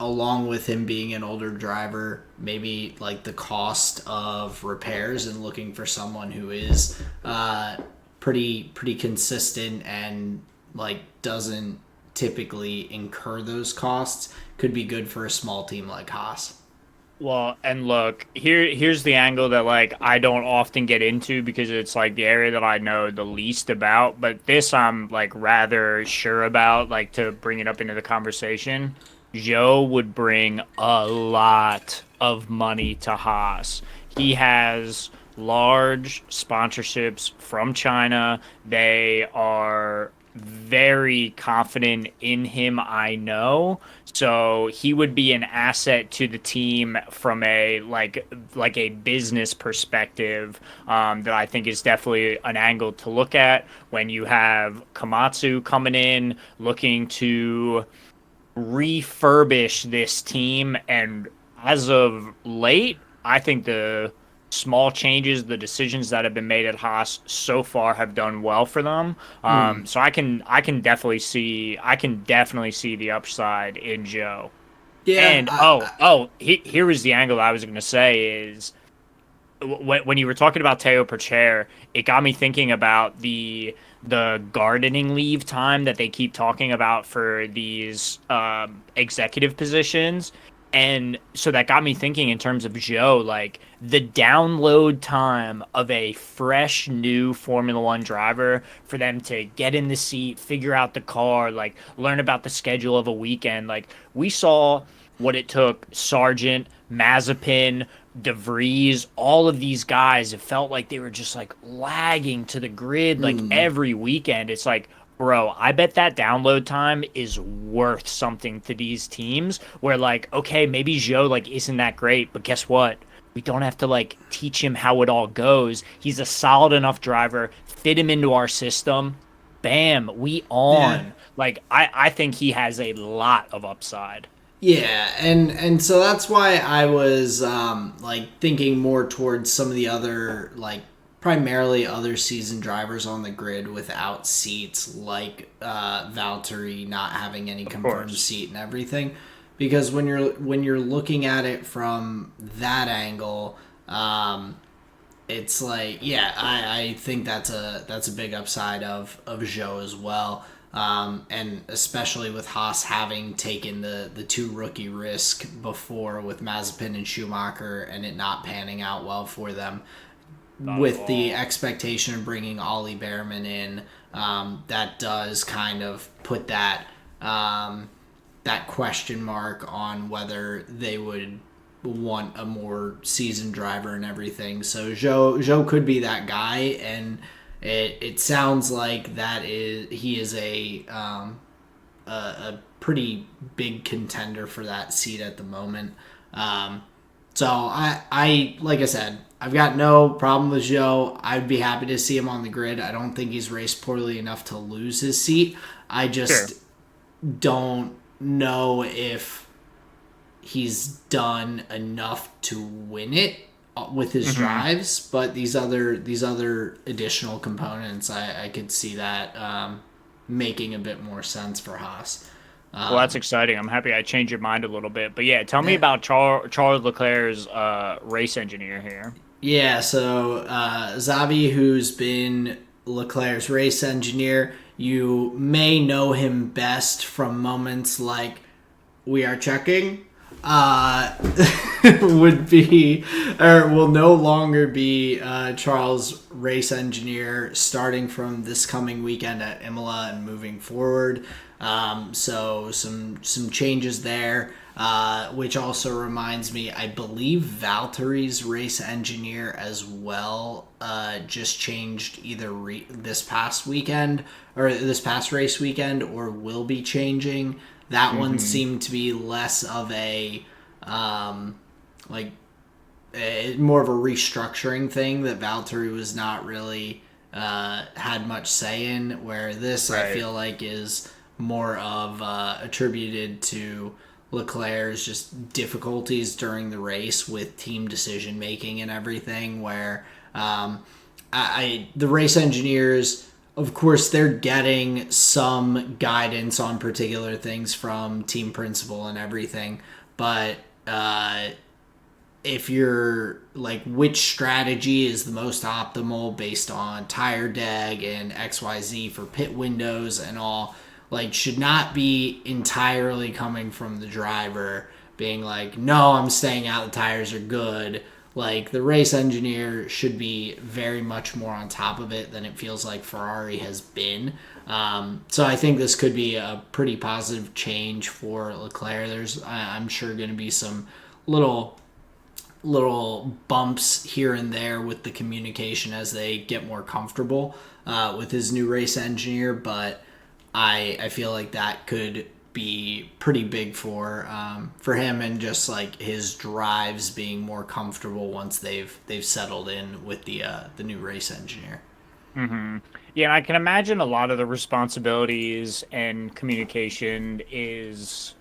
along with him being an older driver, maybe like the cost of repairs and looking for someone who is pretty consistent and like doesn't typically incur those costs could be good for a small team like Haas. Well, and look, here's the angle that like I don't often get into because it's like the area that I know the least about, but this I'm like rather sure about, like to bring it up into the conversation. Joe would bring a lot of money to Haas. He has large sponsorships from China. They are very confident in him, I know. So he would be an asset to the team from a like a business perspective, that I think is definitely an angle to look at when you have Komatsu coming in looking to refurbish this team. And as of late, I think the small changes, the decisions that have been made at Haas so far have done well for them. Mm. So I can definitely see the upside in Joe. Yeah, And here was the angle I was going to say is when you were talking about Teo per chair, it got me thinking about the gardening leave time that they keep talking about for these executive positions. And so that got me thinking in terms of Joe, like the download time of a fresh new Formula One driver for them to get in the seat, figure out the car, like learn about the schedule of a weekend. Like we saw what it took Sargent, Mazepin, DeVries, all of these guys. It felt like they were just like lagging to the grid like mm. every weekend. It's like, bro, I bet that download time is worth something to these teams where like, okay, maybe Joe like isn't that great, but guess what? We don't have to like teach him how it all goes. He's a solid enough driver. Fit him into our system. Bam, we Yeah. on. Like I think he has a lot of upside. Yeah, and so that's why I was like thinking more towards some of the other like primarily other season drivers on the grid without seats, like Valtteri not having any Of confirmed course. seat and everything, because when you're looking at it from that angle, it's like yeah, I think that's a big upside of Zhou as well. And especially with Haas having taken the two rookie risk before with Mazepin and Schumacher and it not panning out well for them, Not at with the all. expectation of bringing Ollie Behrman in, that does kind of put that that question mark on whether they would want a more seasoned driver and everything. So Zhou could be that guy, and it sounds like he is a pretty big contender for that seat at the moment. So I like I said, I've got no problem with Joe. I'd be happy to see him on the grid. I don't think he's raced poorly enough to lose his seat. I Sure. just don't know if he's done enough to win it with his Hmm. drives. But these other additional components, I could see that making a bit more sense for Haas. Well, that's exciting. I'm happy I changed your mind a little bit. But yeah, tell me Yeah, about Charles Leclerc's race engineer here. yeah. So Xavi, who's been Leclerc's race engineer, you may know him best from moments like "We are checking." Uh, would be or will no longer be Charles race engineer starting from this coming weekend at Imola and moving forward. So some changes there, which also reminds me, I believe Valtteri's race engineer as well just changed either this past weekend or this past race weekend, or will be changing. That one Hmm. seemed to be less of a like more of a restructuring thing that Valtteri was not really had much say in. Where this, I Right. feel like, is more of attributed to Leclerc's just difficulties during the race with team decision making and everything. Where the race engineers, of course, they're getting some guidance on particular things from team principal and everything, but if you're like which strategy is the most optimal based on tire deg and XYZ for pit windows and all, like, should not be entirely coming from the driver being like, no, I'm staying out, the tires are good. Like, the race engineer should be very much more on top of it than it feels like Ferrari has been. So I think this could be a pretty positive change for Leclerc. I'm sure, going to be some little bumps here and there with the communication as they get more comfortable with his new race engineer, but I feel like that could be pretty big for him, and just like his drives being more comfortable once they've settled in with the new race engineer. Hmm. Yeah, and I can imagine a lot of the responsibilities and communication is.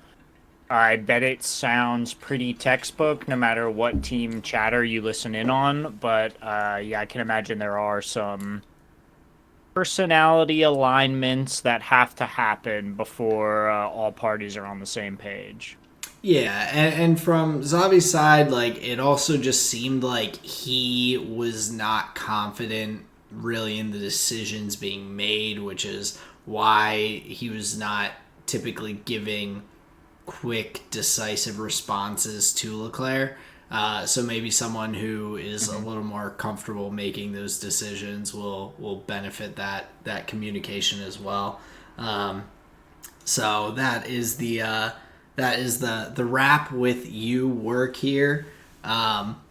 I bet it sounds pretty textbook no matter what team chatter you listen in on, but yeah, I can imagine there are some personality alignments that have to happen before all parties are on the same page. Yeah, and from Zavi's side, like, it also just seemed like he was not confident really in the decisions being made, which is why he was not typically giving quick, decisive responses to Leclerc. So maybe someone who is a Hmm. little more comfortable making those decisions will benefit that communication as well. So that is the wrap with you work here.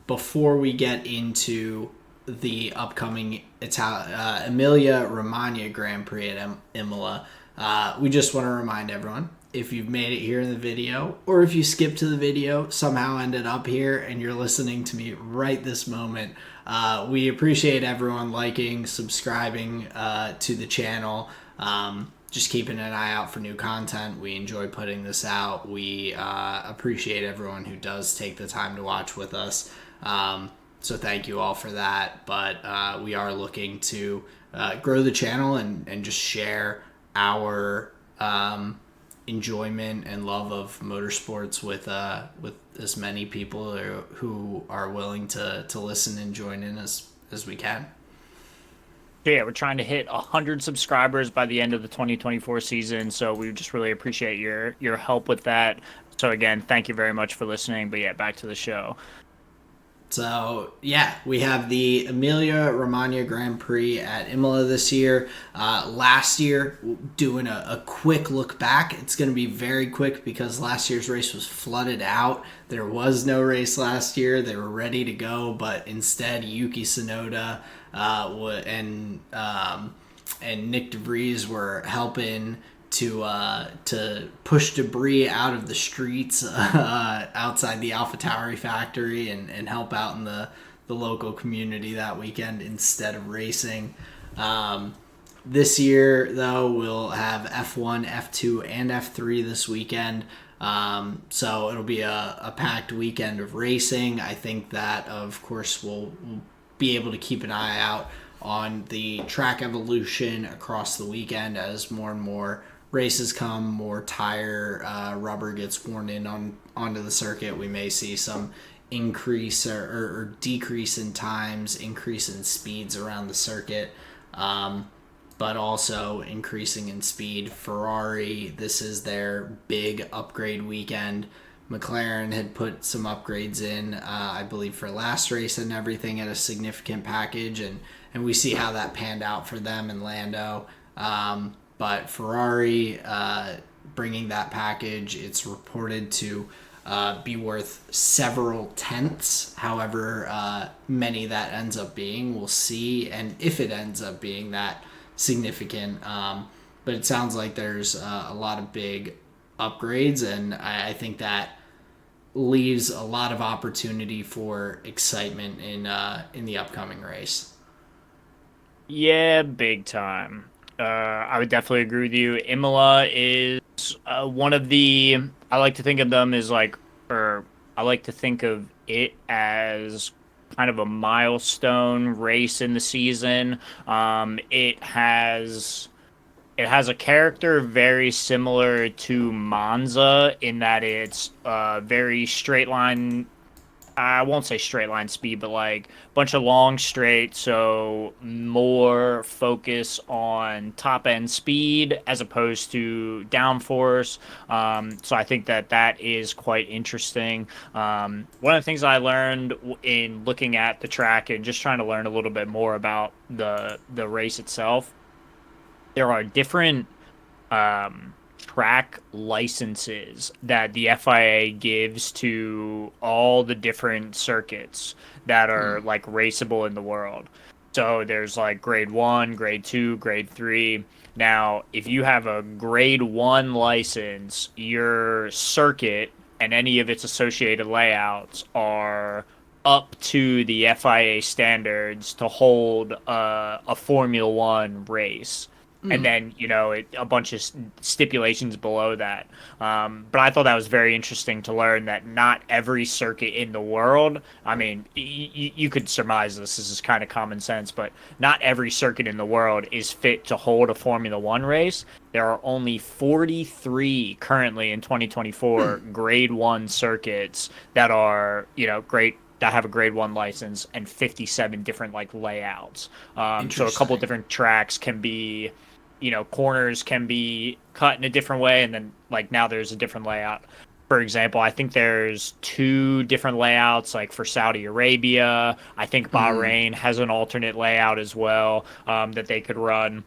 Before we get into the upcoming Emilia Romagna Grand Prix at Imola, we just want to remind everyone, if you've made it here in the video, or if you skipped to the video, somehow ended up here and you're listening to me right this moment, we appreciate everyone liking, subscribing to the channel. Just keeping an eye out for new content. We enjoy putting this out. We appreciate everyone who does take the time to watch with us. So thank you all for that. But we are looking to grow the channel and just share our enjoyment and love of motorsports with as many people who are willing to listen and join in as we can. So yeah, we're trying to hit 100 subscribers by the end of the 2024 season, so we just really appreciate your help with that. So again, thank you very much for listening. But yeah, back to the show. So, yeah, we have the Emilia Romagna Grand Prix at Imola this year. Last year, doing a quick look back, it's going to be very quick because last year's race was flooded out. There was no race last year. They were ready to go, but instead, Yuki Tsunoda and Nick DeVries were helping to push debris out of the streets outside the AlphaTauri factory and help out in the local community that weekend instead of racing. This year, though, we'll have F1, F2, and F3 this weekend. So it'll be a packed weekend of racing. I think that, of course, we'll be able to keep an eye out on the track evolution across the weekend as more and more races come, more tire rubber gets worn in onto the circuit. We may see some increase or decrease in times, increase in speeds around the circuit, but also increasing in speed. Ferrari, this is their big upgrade weekend. McLaren had put some upgrades in, I believe, for last race and everything at a significant package, and we see how that panned out for them in Lando. But Ferrari bringing that package, it's reported to be worth several tenths, however many that ends up being. We'll see, and if it ends up being that significant. But it sounds like there's a lot of big upgrades, and I think that leaves a lot of opportunity for excitement in the upcoming race. Yeah, big time. I would definitely agree with you. Imola is one of the, I like to think of them as like, or I like to think of it as kind of a milestone race in the season. It has a character very similar to Monza in that it's very straight line. I won't say straight line speed, but like a bunch of long straight, so more focus on top end speed as opposed to downforce. So I think that is quite interesting. One of the things I learned in looking at the track and just trying to learn a little bit more about the race itself, there are different track licenses that the FIA gives to all the different circuits that are like raceable in the world. So there's like grade 1, grade 2, grade 3. Now, if you have a grade 1 license, your circuit and any of its associated layouts are up to the FIA standards to hold a Formula One race. And then, a bunch of stipulations below that. But I thought that was very interesting to learn that not every circuit in the world, I mean, you could surmise this is kind of common sense, but not every circuit in the world is fit to hold a Formula One race. There are only 43 currently in 2024 grade one circuits that are, great that have a grade one license and 57 different like layouts. So a couple Interesting. different tracks can be, corners can be cut in a different way, and then like now there's a different layout. For example, I think there's two different layouts like for Saudi Arabia. I think Bahrain has an alternate layout as well, that they could run.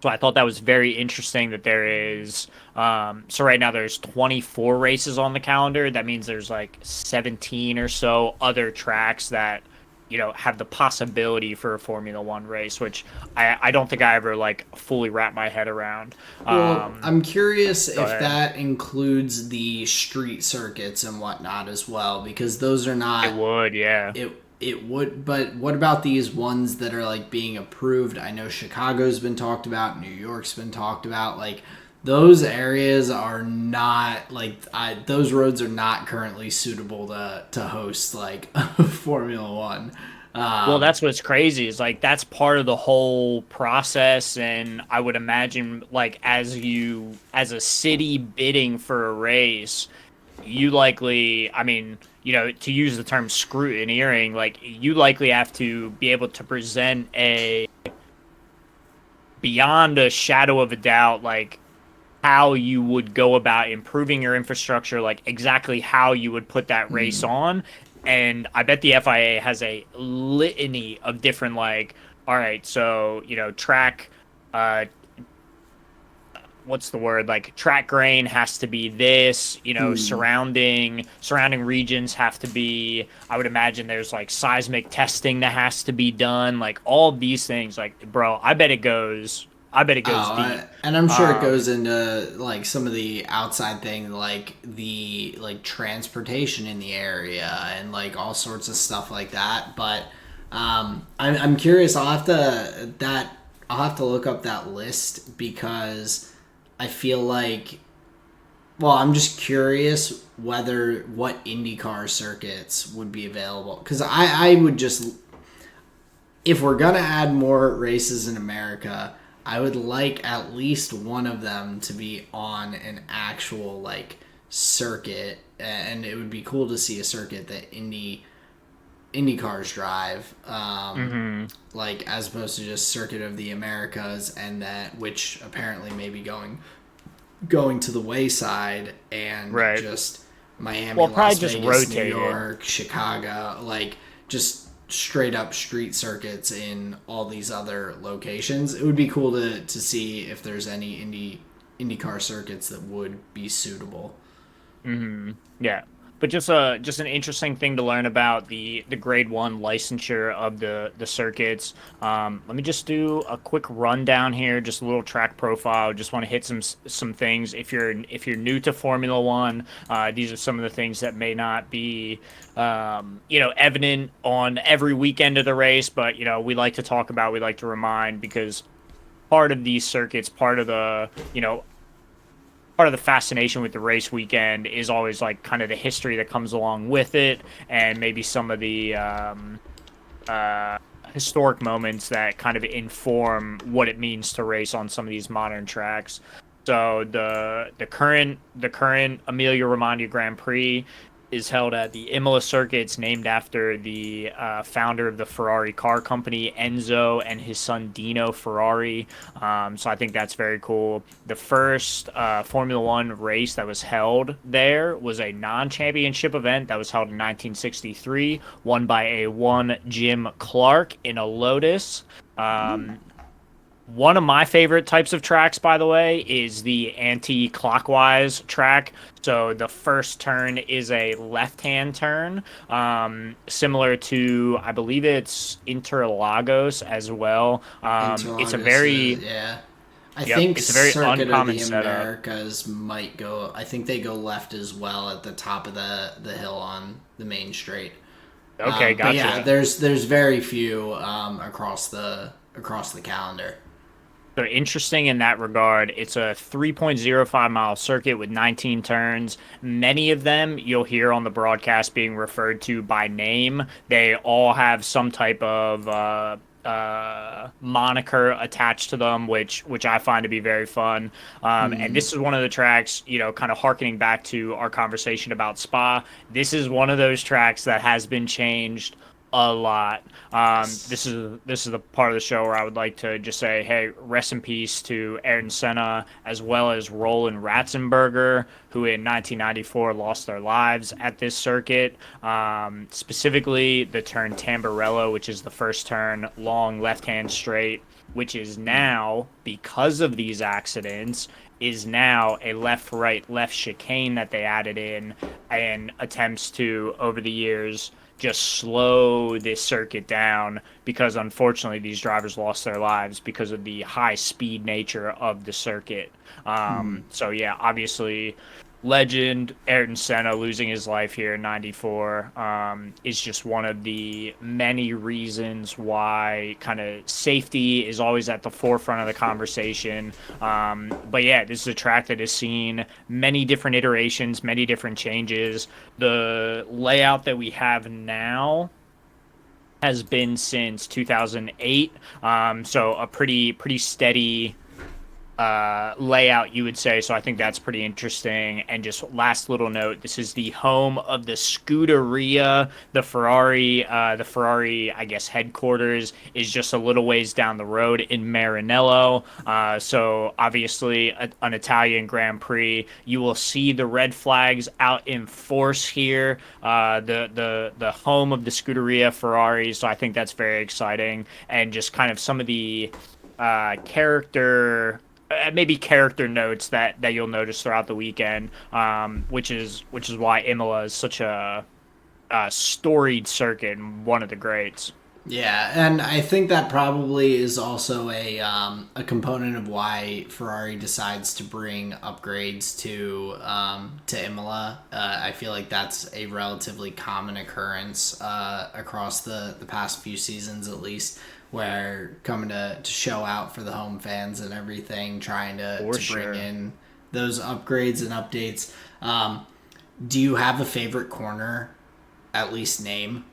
So I thought that was very interesting that there is. So right now there's 24 races on the calendar. That means there's like 17 or so other tracks that, have the possibility for a Formula One race, which I don't think I ever like fully wrap my head around. Well, I'm curious Go if ahead. that includes the street circuits and whatnot as well, because those are It not would, yeah. it would. But what about these ones that are like being approved? I know Chicago's been talked about, New York's been talked about. Like those areas are not like those roads are not currently suitable to host like Formula One. Well, that's what's crazy is like that's part of the whole process, and I would imagine like as a city bidding for a race, you likely, I mean, to use the term scrutineering, like you likely have to be able to present a beyond a shadow of a doubt, like how you would go about improving your infrastructure, like exactly how you would put that race on. And I bet the FIA has a litany of different, like, all right, so, track, uh, what's the word? Like track grain has to be this, surrounding regions have to be, I would imagine there's like seismic testing that has to be done, like all of these things. Like, bro, I bet it goes deep. And I'm sure it Um, goes into like some of the outside thing, like the like transportation in the area and like all sorts of stuff like that. But I'm curious. I'll have to look up that list because I feel like, well, I'm just curious whether what IndyCar circuits would be available because I would just, if we're gonna add more races in America, I would like at least one of them to be on an actual like circuit, and it would be cool to see a circuit that Indy cars drive, mhm, like as opposed to just Circuit of the Americas, and that which apparently may be going to the wayside, and right. just Miami, Well, probably Las just Vegas, New rotate it. York, Chicago, like just straight up street circuits in all these other locations. It would be cool to see if there's any IndyCar circuits that would be suitable. Yeah. But just an interesting thing to learn about the grade one licensure of the circuits. Let me just do a quick rundown here, just a little track profile. Just want to hit some things. If you're new to Formula One, these are some of the things that may not be evident on every weekend of the race, but we like to remind because part of these circuits, part of the fascination with the race weekend is always like kind of the history that comes along with it, and maybe some of the uh, historic moments that kind of inform what it means to race on some of these modern tracks. So the current Emilia Romagna Grand Prix is held at the Imola circuit. It's named after the founder of the Ferrari car company, Enzo, and his son Dino Ferrari. So I think that's very cool. The first Formula One race that was held there was a non-championship event that was held in 1963, won by a one Jim Clark in a Lotus. Um, One of my favorite types of tracks, by the way, is the anti-clockwise track. So the first turn is a left-hand turn, similar to, I believe it's Interlagos as well. It's a Interlagos, very, yeah. I yep, think it's a very Circuit of uncommon the setup. Americas might go. I think they go left as well at the top of the hill on the main straight. Okay, But yeah, gotcha. there's very few across the calendar. So interesting in that regard. It's a 3.05 mile circuit with 19 turns. Many of them you'll hear on the broadcast being referred to by name. They all have some type of moniker attached to them, which I find to be very fun. And this is one of the tracks, kind of harkening back to our conversation about Spa. This is one of those tracks that has been changed a lot. Yes. This is the part of the show where I would like to just say, hey, rest in peace to Ayrton Senna as well as Roland Ratzenberger, who in 1994 lost their lives at this circuit. Specifically, the turn Tamburello, which is the first turn, long left-hand straight, which is now, because of these accidents, is now a left chicane that they added in and attempts to, over the years, just slow this circuit down because unfortunately these drivers lost their lives because of the high speed nature of the circuit. So yeah, obviously legend Ayrton Senna losing his life here in 94 is just one of the many reasons why kind of safety is always at the forefront of the conversation. But yeah, this is a track that has seen many different iterations, many different changes. The layout that we have now has been since 2008. So a pretty steady layout, you would say. So I think that's pretty interesting. And just last little note, this is the home of the Scuderia. The Ferrari, I guess, headquarters is just a little ways down the road in Maranello. So obviously an Italian Grand Prix. You will see the red flags out in force here. The home of the Scuderia Ferrari. So I think that's very exciting. And just kind of some of the maybe character notes that you'll notice throughout the weekend, which is why Imola is such a storied circuit and one of the greats. Yeah, and I think that probably is also a component of why Ferrari decides to bring upgrades to Imola. I feel like that's a relatively common occurrence across the past few seasons, at least, where coming to show out for the home fans and everything, trying For to bring sure. in those upgrades and updates. Do you have a favorite corner, at least name?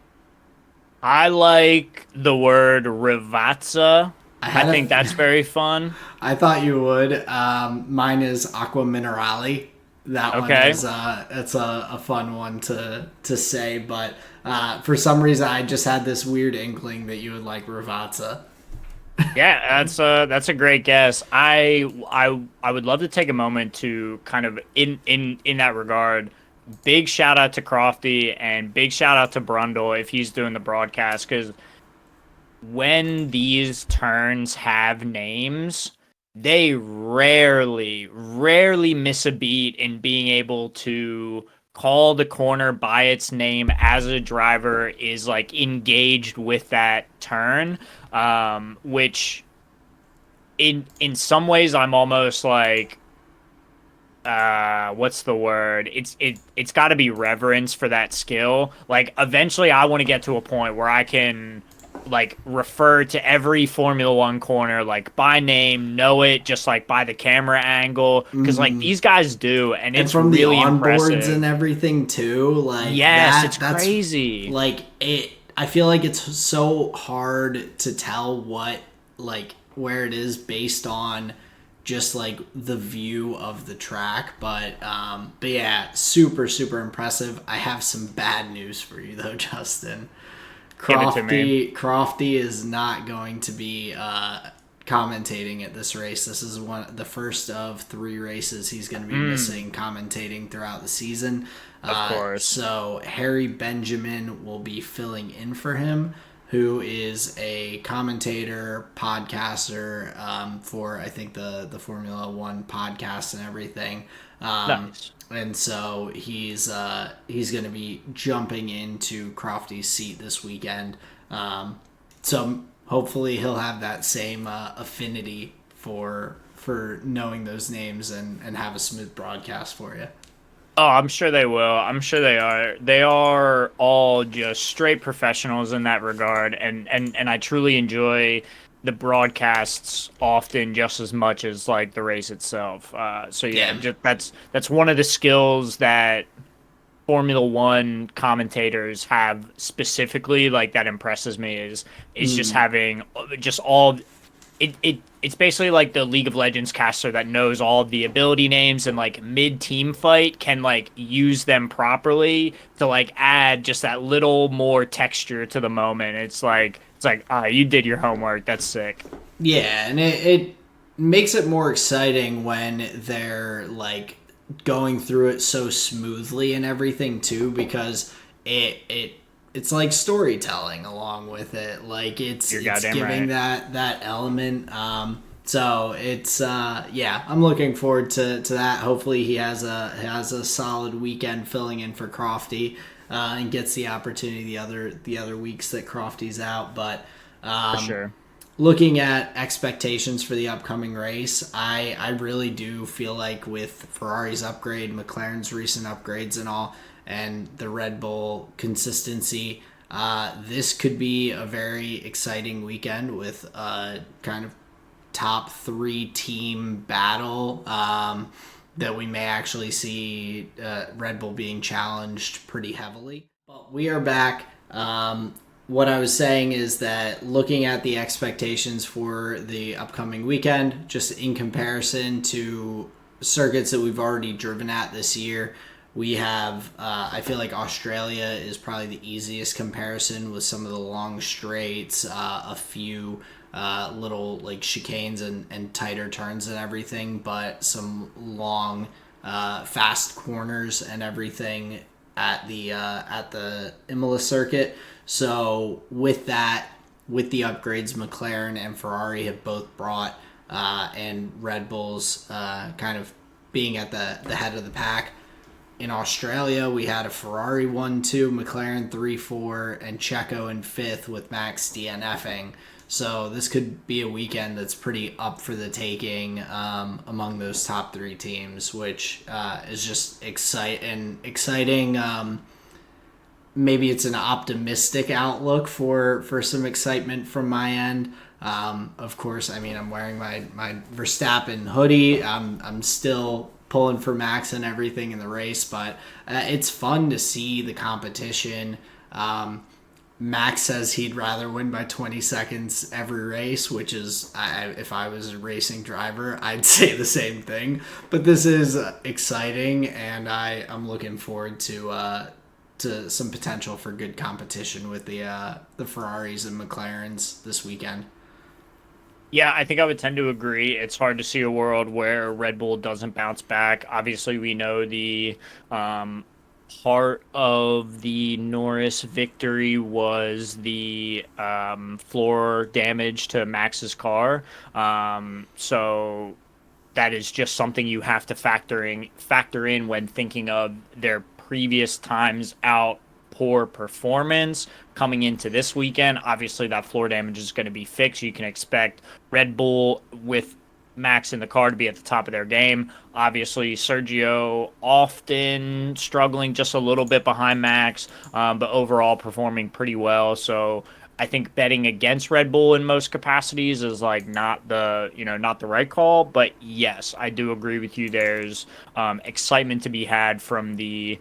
I like the word Rivazza. I I had think a that's very fun. I thought you would. Mine is Aqua Minerale. That one Okay. is it's a fun one to say, but for some reason I just had this weird inkling that you would like Ravazza. Yeah, that's a great guess. I would love to take a moment to kind of in that regard. Big shout out to Crofty and big shout out to Brundle if he's doing the broadcast because when these turns have names, they rarely miss a beat in being able to call the corner by its name as a driver is like engaged with that turn. Which in some ways I'm almost like what's the word? It's got to be reverence for that skill. Like eventually I want to get to a point where I can like refer to every Formula 1 corner like by name, know it just like by the camera angle cuz like these guys do and And it's from the really onboards and impressive. everything too, like Yes, it's that's crazy. like it. I feel like it's so hard to tell what like where it is based on just like the view of the track, but yeah, super impressive. I have some bad news for you though, Justin. Give it to me. Crofty is not going to be commentating at this race. This is the first of three races he's going to be Mm, missing commentating throughout the season. of course. So Harry Benjamin will be filling in for him, who is a commentator, podcaster for I think the Formula One podcast and everything. Nice. And so he's going to be jumping into Crofty's seat this weekend. So hopefully he'll have that same affinity for knowing those names and have a smooth broadcast for you. Oh, I'm sure they will. I'm sure they are. They are all just straight professionals in that regard, and I truly enjoy the broadcasts often just as much as like the race itself. So yeah, Yeah. just that's one of the skills that Formula One commentators have specifically, like that impresses me is just having just all it's basically like the League of Legends caster that knows all of the ability names and like mid team fight can like use them properly to like add just that little more texture to the moment. It's like ah, you did your homework. That's sick. Yeah, and it makes it more exciting when they're like going through it so smoothly and everything too, because it's like storytelling along with it. Like You're it's goddamn giving right. that element. So it's yeah, I'm looking forward to that. Hopefully he has a solid weekend filling in for Crofty. And gets the opportunity the other weeks that Crofty's out, but For um, sure. looking at expectations for the upcoming race, I really do feel like with Ferrari's upgrade, McLaren's recent upgrades, and all, and the Red Bull consistency, this could be a very exciting weekend with a kind of top three team battle. That we may actually see Red Bull being challenged pretty heavily. But we are back. what I was saying is that looking at the expectations for the upcoming weekend, just in comparison to circuits that we've already driven at this year, we have, I feel like Australia is probably the easiest comparison with some of the long straights, a few little like chicanes and tighter turns and everything, but some long, fast corners and everything at the Imola circuit. So with that, with the upgrades McLaren and Ferrari have both brought, and Red Bull's kind of being at the head of the pack. In Australia, we had a Ferrari 1-2, McLaren 3-4, and Checo in fifth with Max DNFing. So this could be a weekend that's pretty up for the taking among those top three teams, which is just exciting. Maybe it's an optimistic outlook for some excitement from my end. Of course, I mean, I'm wearing my Verstappen hoodie. I'm still pulling for Max and everything in the race, but it's fun to see the competition. Max says he'd rather win by 20 seconds every race, which is, if I was a racing driver, I'd say the same thing. But this is exciting, and I'm looking forward to some potential for good competition with the Ferraris and McLarens this weekend. Yeah, I think I would tend to agree. It's hard to see a world where Red Bull doesn't bounce back. Obviously, we know the um, part of the Norris victory was the floor damage to Max's car. So that is just something you have to factor in when thinking of their previous times out, poor performance coming into this weekend. Obviously that floor damage is going to be fixed. You can expect Red Bull with Max in the car to be at the top of their game. Obviously, Sergio often struggling just a little bit behind Max, but overall performing pretty well. So I think betting against Red Bull in most capacities is like not the right call. But yes, I do agree with you. There's excitement to be had from the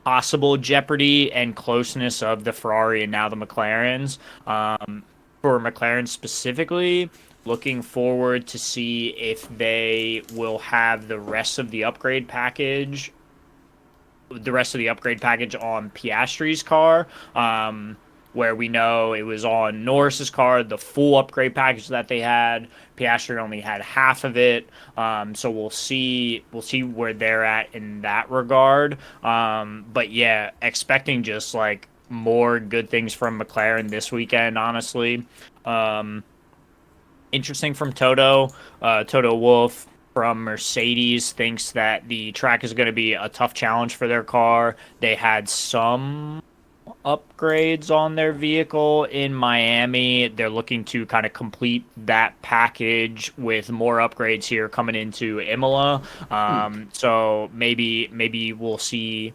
possible jeopardy and closeness of the Ferrari and now the McLarens. For McLaren specifically, looking forward to see if they will have the rest of the upgrade package on Piastri's car. Where we know it was on Norris's car, the full upgrade package that they had. Piastri only had half of it, so we'll see where they're at in that regard. But yeah, expecting just like more good things from McLaren this weekend. Honestly, um, interesting from Toto Wolff from Mercedes thinks that the track is going to be a tough challenge for their car. They had some upgrades on their vehicle in Miami. They're looking to kind of complete that package with more upgrades here coming into Imola. So maybe we'll see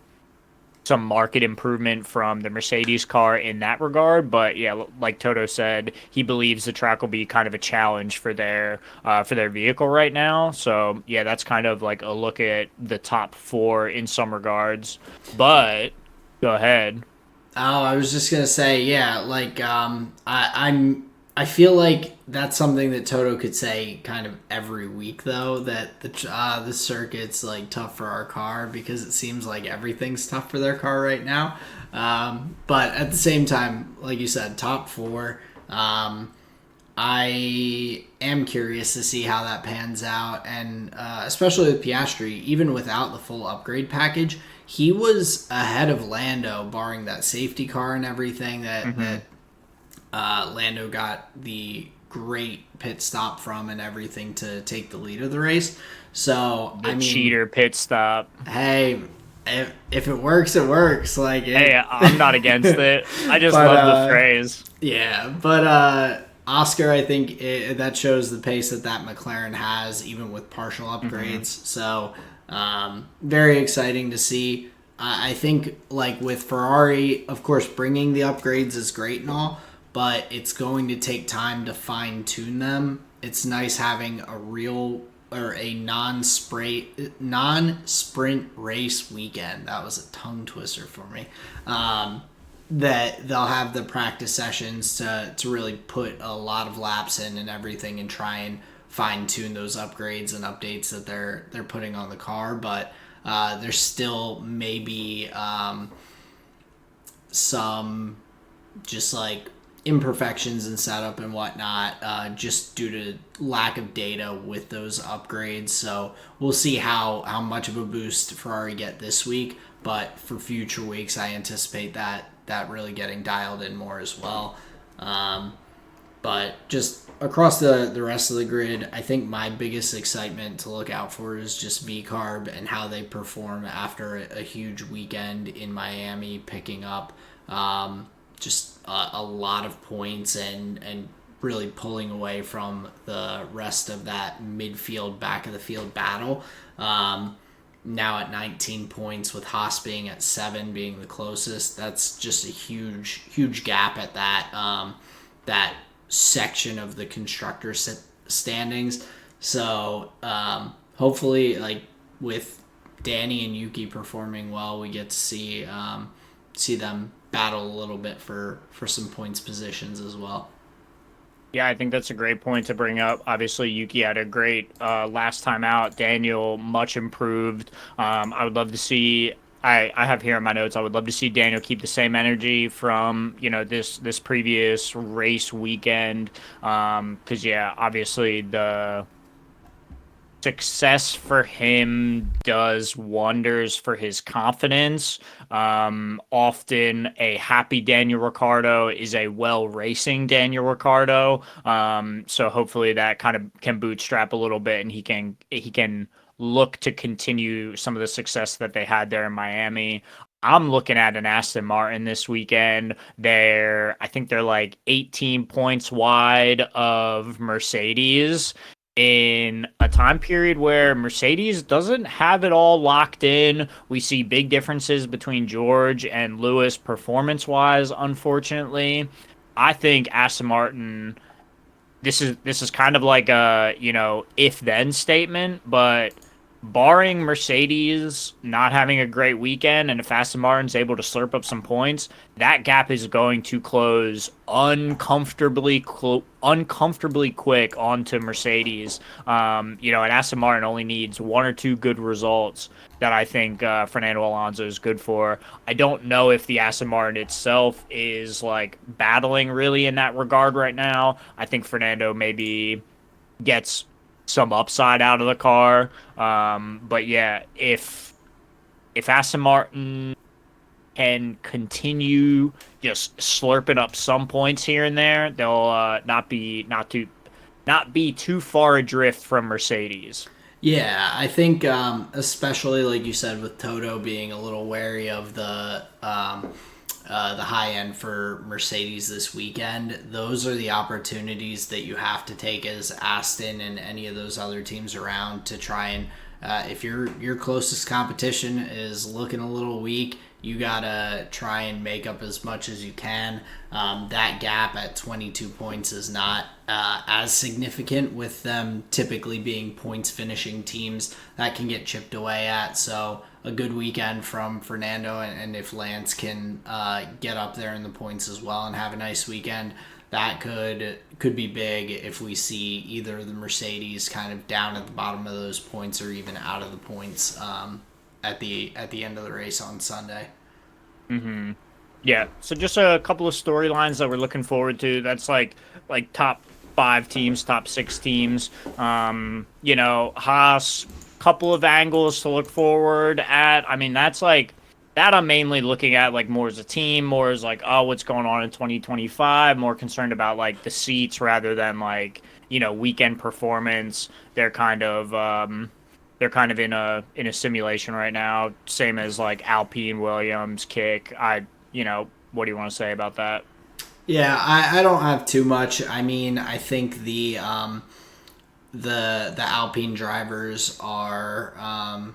some market improvement from the Mercedes car in that regard. But yeah, like Toto said, he believes the track will be kind of a challenge for their vehicle right now. So yeah, that's kind of like a look at the top four in some regards. But go ahead. Oh, I was just gonna say, yeah, like I feel like that's something that Toto could say kind of every week, though, that the circuit's like tough for our car because it seems like everything's tough for their car right now. But at the same time, like you said, top four. I am curious to see how that pans out, and especially with Piastri, even without the full upgrade package, he was ahead of Lando, barring that safety car and everything that Lando got the great pit stop from and everything to take the lead of the race. So The I mean, cheater pit stop. hey, if it works, it works. Like Hey, it, I'm not against it. I just but love the phrase. yeah, but Oscar, I think that shows the pace that McLaren has, even with partial upgrades. So very exciting to see. I think like with Ferrari, of course, bringing the upgrades is great and all, but it's going to take time to fine tune them. It's nice having a real or a non sprint race weekend. That was a tongue twister for me. that they'll have the practice sessions to really put a lot of laps in and everything and try and fine tune those upgrades and updates that they're putting on the car. But there's still maybe some just like imperfections in setup and whatnot, just due to lack of data with those upgrades. So we'll see how much of a boost Ferrari get this week. But for future weeks, I anticipate that really getting dialed in more as well. But just across the rest of the grid, I think my biggest excitement to look out for is just VCarb and how they perform after a huge weekend in Miami, picking up just a lot of points and really pulling away from the rest of that midfield, back of the field battle. Now at 19 points, with Haas being at 7, being the closest. That's just a huge gap at that section of the constructor standings. So hopefully, like with Danny and Yuki performing well, we get to see them battle a little bit for some points positions as well. Yeah, I think that's a great point to bring up. Obviously, Yuki had a great last time out. Daniel, much improved. I would love to see. I have here in my notes. I would love to see Daniel keep the same energy from this previous race weekend. Because yeah, obviously the success for him does wonders for his confidence. Often a happy Daniel Ricciardo is a well racing Daniel Ricciardo. So hopefully that kind of can bootstrap a little bit, and he can look to continue some of the success that they had there in Miami. I'm looking at an Aston Martin this weekend. I think they're like 18 points wide of Mercedes in a time period where Mercedes doesn't have it all locked in. We see big differences between George and Lewis performance wise, unfortunately. I think Aston Martin, this is kind of like a, if then statement, but barring Mercedes not having a great weekend, and if Aston Martin's able to slurp up some points, that gap is going to close uncomfortably quick onto Mercedes. And Aston Martin only needs one or two good results that I think Fernando Alonso is good for. I don't know if the Aston Martin itself is like battling really in that regard right now. I think Fernando maybe gets some upside out of the car. But yeah, if Aston Martin can continue just slurping up some points here and there, they'll not be too far adrift from Mercedes. Yeah, I think especially like you said with Toto being a little wary of the high end for Mercedes this weekend. Those are the opportunities that you have to take as Aston and any of those other teams around to try and if your closest competition is looking a little weak, you gotta try and make up as much as you can. That gap at 22 points is not as significant, with them typically being points finishing teams that can get chipped away at. So a good weekend from Fernando, and if Lance can get up there in the points as well and have a nice weekend, that could be big if we see either the Mercedes kind of down at the bottom of those points or even out of the points at the end of the race on Sunday. Hmm. Yeah. So just a couple of storylines that we're looking forward to. That's like top 5 teams, top 6 teams. Haas, couple of angles to look forward at. I mean, that's like that I'm mainly looking at like more as a team, more as like, oh, what's going on in 2025, more concerned about like the seats rather than like, weekend performance. They're kind of in a simulation right now, same as like Alpine, Williams, Kick. What do you want to say about that? Yeah, I don't have too much. I mean, I think the Alpine drivers are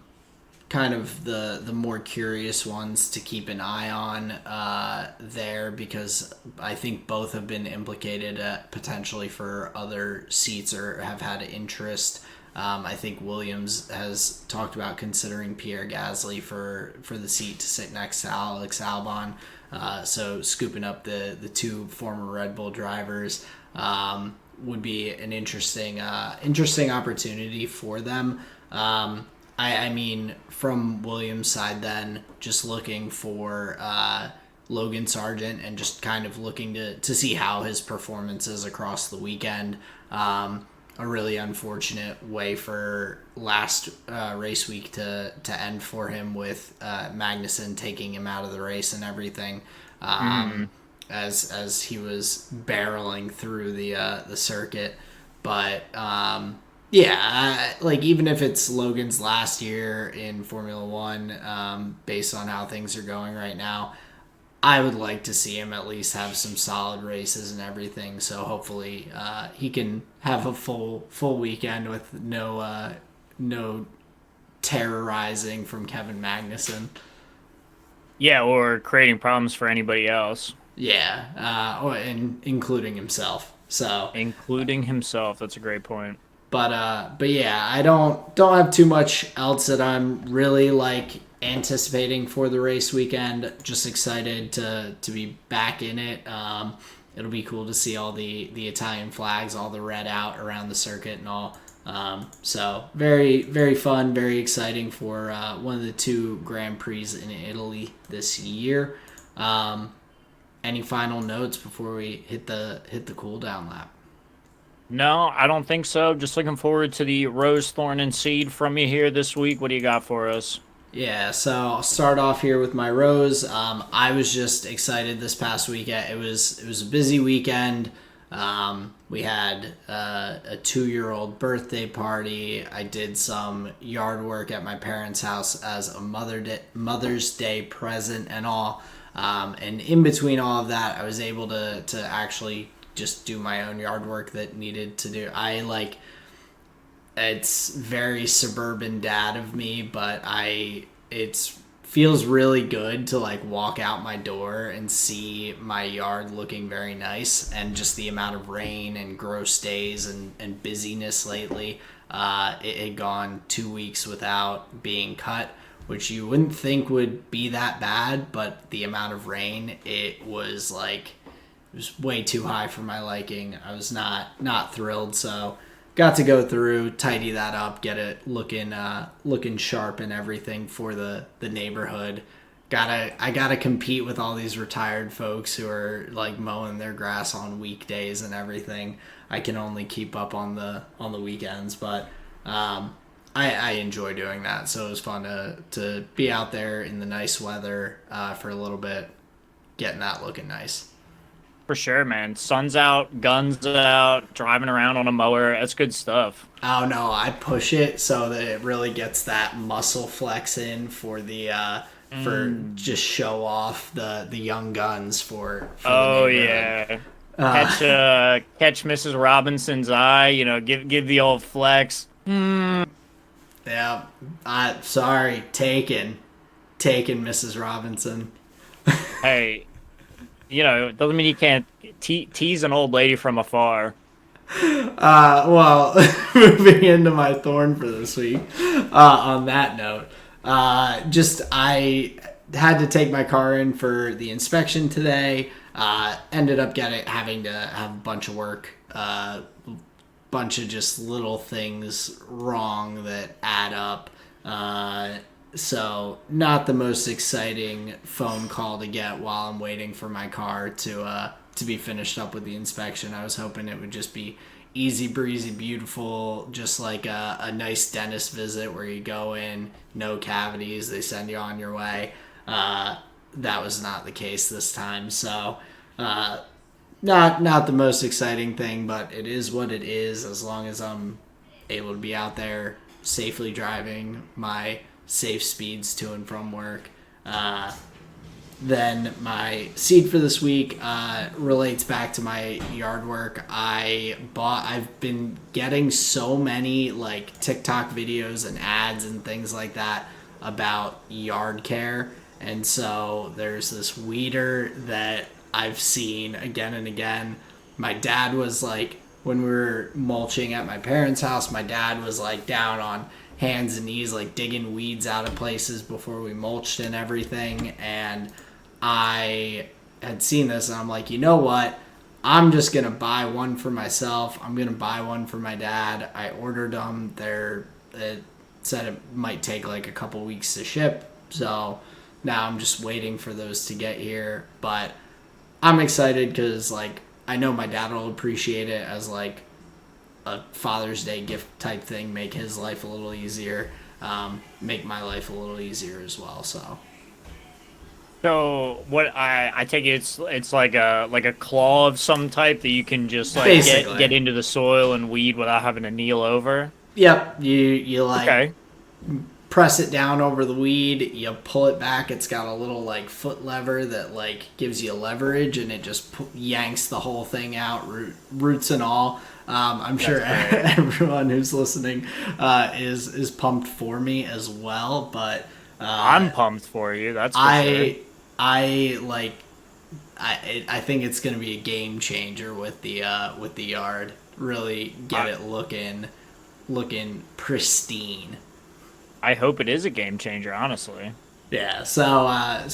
kind of the more curious ones to keep an eye on there, because I think both have been implicated potentially for other seats or have had interest I think Williams has talked about considering Pierre Gasly for the seat to sit next to Alex Albon. So scooping up the two former Red Bull drivers would be an interesting opportunity for them. I mean, from Williams' side, then just looking for Logan Sargent and just kind of looking to see how his performance is across the weekend. A really unfortunate way for last race week to end for him with Magnussen taking him out of the race and everything. Mm. As he was barreling through the circuit. But yeah, like even if it's Logan's last year in Formula One, based on how things are going right now, I would like to see him at least have some solid races and everything. So hopefully he can have a full weekend with no terrorizing from Kevin Magnussen. Yeah, or creating problems for anybody else, Yeah, and including himself. So, including himself. That's a great point. but yeah, I don't have too much else that I'm really like anticipating for the race weekend. Just excited to be back in it. It'll be cool to see all the Italian flags, all the red out around the circuit and all. So very fun, very exciting for one of the two Grand Prix in Italy this year. Any final notes before we hit the cool down lap? No, I don't think so. Just looking forward to the Rose, Thorn, and Seed from you here this week. What do you got for us? Yeah, so I'll start off here with my rose. I was just excited this past weekend. It was a busy weekend. We had a 2-year-old birthday party. I did some yard work at my parents' house as a Mother's Day present and all. And in between all of that, I was able to actually just do my own yard work that needed to do. It's very suburban dad of me, but it feels really good to like walk out my door and see my yard looking very nice, and just the amount of rain and gross days and busyness lately. It had gone 2 weeks without being cut, which you wouldn't think would be that bad, but the amount of rain, it was way too high for my liking. I was not thrilled, so got to go through, tidy that up, get it looking sharp and everything for the neighborhood. I gotta compete with all these retired folks who are like mowing their grass on weekdays and everything. I can only keep up on the weekends, but I enjoy doing that. So it was fun to be out there in the nice weather for a little bit, getting that looking nice. For sure, man. Sun's out, guns out, driving around on a mower. That's good stuff. Oh no, I push it so that it really gets that muscle flex in for the for just show off the young guns for the Oh neighborhood. yeah. Catch Mrs. Robinson's eye, give the old flex. Yeah, I sorry, taken, Mrs. Robinson. Hey, it doesn't mean you can't tease an old lady from afar. Well, moving into my thorn for this week. On that note, just I had to take my car in for the inspection today. Ended up having to have a bunch of work, bunch of just little things wrong that add up. So not the most exciting phone call to get while I'm waiting for my car to be finished up with the inspection. I was hoping it would just be easy breezy, beautiful, just like a nice dentist visit where you go in, no cavities, they send you on your way. That was not the case this time. So not the most exciting thing, but it is what it is. As long as I'm able to be out there safely driving my safe speeds to and from work. Then my seed for this week relates back to my yard work. I've been getting so many like TikTok videos and ads and things like that about yard care. And so there's this weeder that I've seen again and again. My dad was like when we were mulching at my parents' house, my dad was like down on hands and knees, like digging weeds out of places before we mulched and everything. And I had seen this, and I'm like, you know what? I'm just gonna buy one for myself. I'm gonna buy one for my dad. I ordered them. It said it might take like a couple weeks to ship, so now I'm just waiting for those to get here. But I'm excited because like I know my dad will appreciate it as like a Father's Day gift type thing. Make his life a little easier. Make my life a little easier as well. So So what I take it it's like a claw of some type that you can just like get basically, into the soil and weed without having to kneel over. yep. You like Okay. press it down over the weed, you pull it back. It's got a little like foot lever that like gives you leverage, and it just yanks the whole thing out, roots and all. I'm sure That's great. everyone who's listening is pumped for me as well. But I'm pumped for you, that's for sure. I like I think it's gonna be a game changer with the yard. Really get I, it looking pristine. I hope it is a game changer, honestly. Yeah, so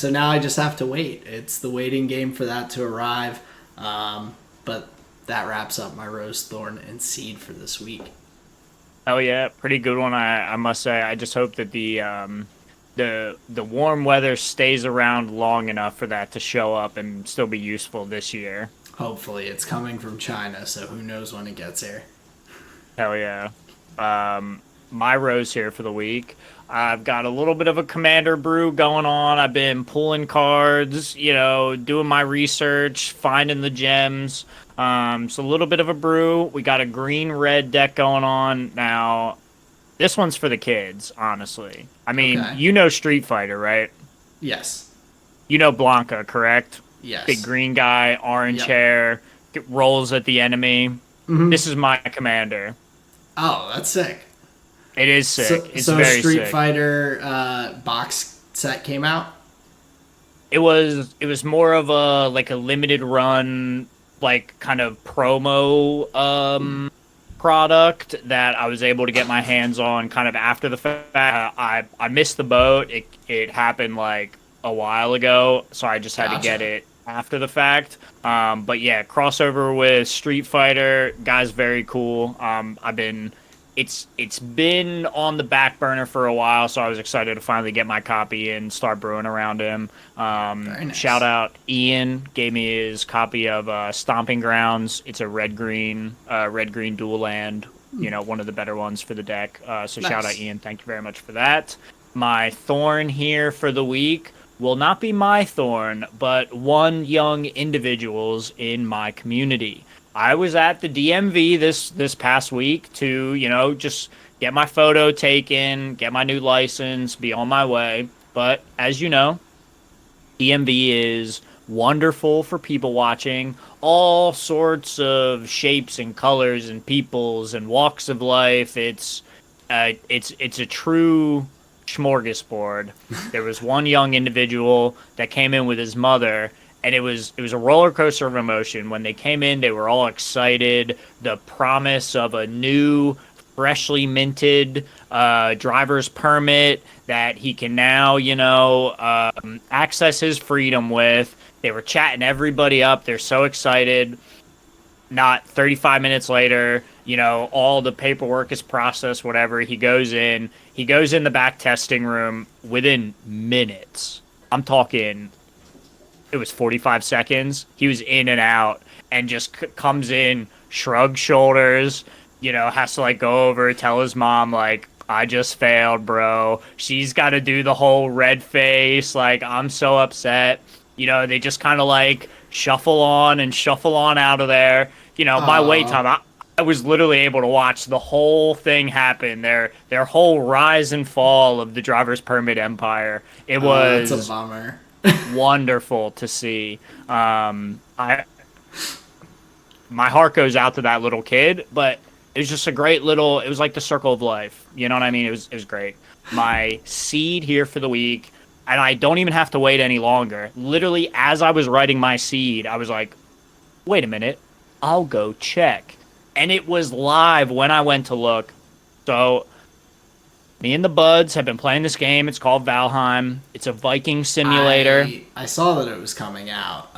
now I just have to wait. It's the waiting game for that to arrive. But that wraps up my rose thorn and seed for this week. Oh yeah, pretty good one. I must say. I just hope that the warm weather stays around long enough for that to show up and still be useful this year. Hopefully, it's coming from China, so who knows when it gets here. Hell yeah. My rose here for the week. I've got a little bit of a commander brew going on. I've been pulling cards, doing my research, finding the gems. So a little bit of a brew. We got a green red deck going on now. This one's for the kids, honestly. I mean, Okay. you know Street Fighter, right? Yes. You know Blanca, correct? Big Yes. green guy, orange Yep. hair, rolls at the enemy. This is my commander. Oh, that's sick. It is So, sick. It's so very Street sick. Fighter box set came out. It was more of a like a limited run, like kind of promo product that I was able to get my hands on kind of after the fact. I missed the boat. It happened like a while ago, so I just had to get Gotcha. it after the fact. But yeah, crossover with Street Fighter, guy's very cool. It's been on the back burner for a while, so I was excited to finally get my copy and start brewing around him. Very Shout nice. out Ian, gave me his copy of Stomping Grounds. It's a red green dual land. One of the better ones for the deck. So shout out Nice. Ian, thank you very much for that. My thorn here for the week will not be my thorn, but one young individual's in my community. I was at the DMV this past week to, just get my photo taken, get my new license, be on my way. But as you know, DMV is wonderful for people watching all sorts of shapes and colors and peoples and walks of life. It's a true smorgasbord. There was one young individual that came in with his mother, and it was a roller coaster of emotion. When they came in, they were all excited. The promise of a new, freshly minted driver's permit that he can now, access his freedom with. They were chatting everybody up. They're so excited. Not 35 minutes later, all the paperwork is processed, whatever. He goes in the back testing room within minutes. I'm talking, it was 45 seconds. He was in and out and just comes in, shrugs shoulders, has to like go over, tell his mom, like, I just failed, bro. She's got to do the whole red face. Like, I'm so upset. They just kind of like shuffle on and shuffle on out of there. My wait Oh, time, I was literally able to watch the whole thing happen. Their whole rise and fall of the driver's permit empire. It that's a was bummer. wonderful to see. I My heart goes out to that little kid, but it was just a great little. It was like the circle of life. You know what I mean? It was great. My seed here for the week, and I don't even have to wait any longer. Literally, as I was writing my seed, I was like, "Wait a minute, I'll go check." and it was live when I went to look. So me and the buds have been playing this game. It's called Valheim. It's a Viking simulator. I saw that it was coming out.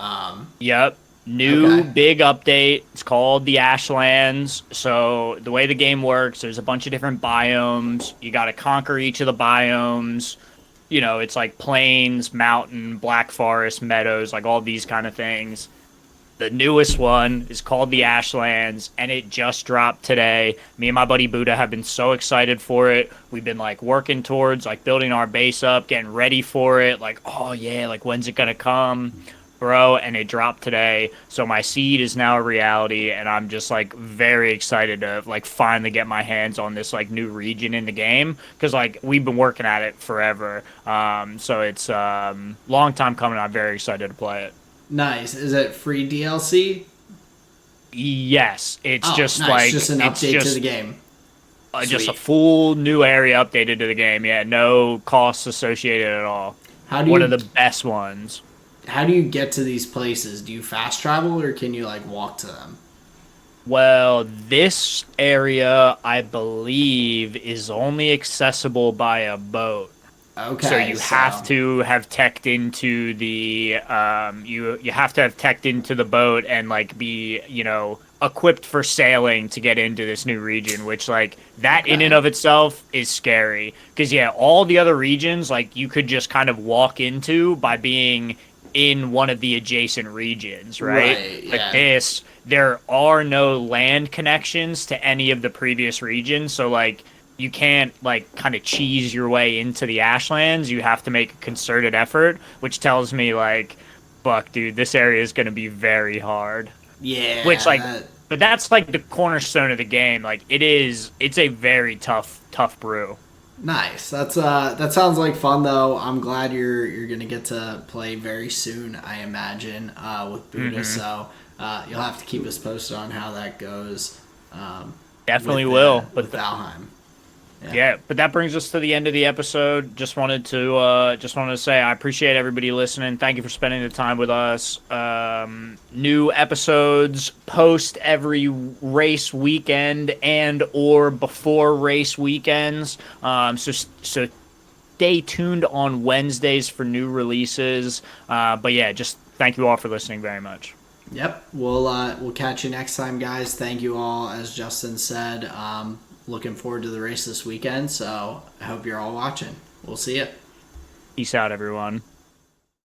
Yep. New Okay. big update. It's called the Ashlands. So the way the game works, there's a bunch of different biomes. You got to conquer each of the biomes. It's like plains, mountain, black forest, meadows, like all these kind of things. The newest one is called the Ashlands, and it just dropped today. Me and my buddy Buddha have been so excited for it. We've been like working towards like building our base up, getting ready for it. Like, oh yeah, like when's it gonna come, bro? And it dropped today, so my seed is now a reality, and I'm just like very excited to like finally get my hands on this like new region in the game because like we've been working at it forever. So it's long time coming. I'm very excited to play it. Nice. Is it free DLC? Yes, it's Oh, just nice. like Just an it's update to the game. just a Sweet. full new area updated to the game. Yeah, no costs associated at all. How do One of you the best ones. how do you get to these places? Do you fast travel or can you like walk to them? Well, this area I believe is only accessible by a boat. So Okay, you have so to have teched into the you have to have teched into the boat and like be, equipped for sailing to get into this new region, which like that in and okay. of itself is scary. Because yeah, all the other regions like you could just kind of walk into by being in one of the adjacent regions, right? Right, Like yeah. this, there are no land connections to any of the previous regions, so like you can't like kind of cheese your way into the Ashlands. You have to make a concerted effort, which tells me like, fuck, dude, this area is going to be very hard. Which Yeah, like, that but that's like the cornerstone of the game. Like it is, it's a very tough brew. nice. That sounds like fun though. I'm glad you're gonna get to play very soon, I imagine, with Buddha. Hmm. So you'll have to keep us posted on how that goes Definitely will. with Valheim. Yeah. Yeah, but that brings us to the end of the episode. Just wanted to say I appreciate everybody listening. Thank you for spending the time with us. New episodes post every race weekend and or before race weekends. So stay tuned on Wednesdays for new releases. But yeah, just thank you all for listening very much. Yep. We'll catch you next time, guys. Thank you all, as Justin said. Looking forward to the race this weekend. So I hope you're all watching. We'll see you. Peace out, everyone.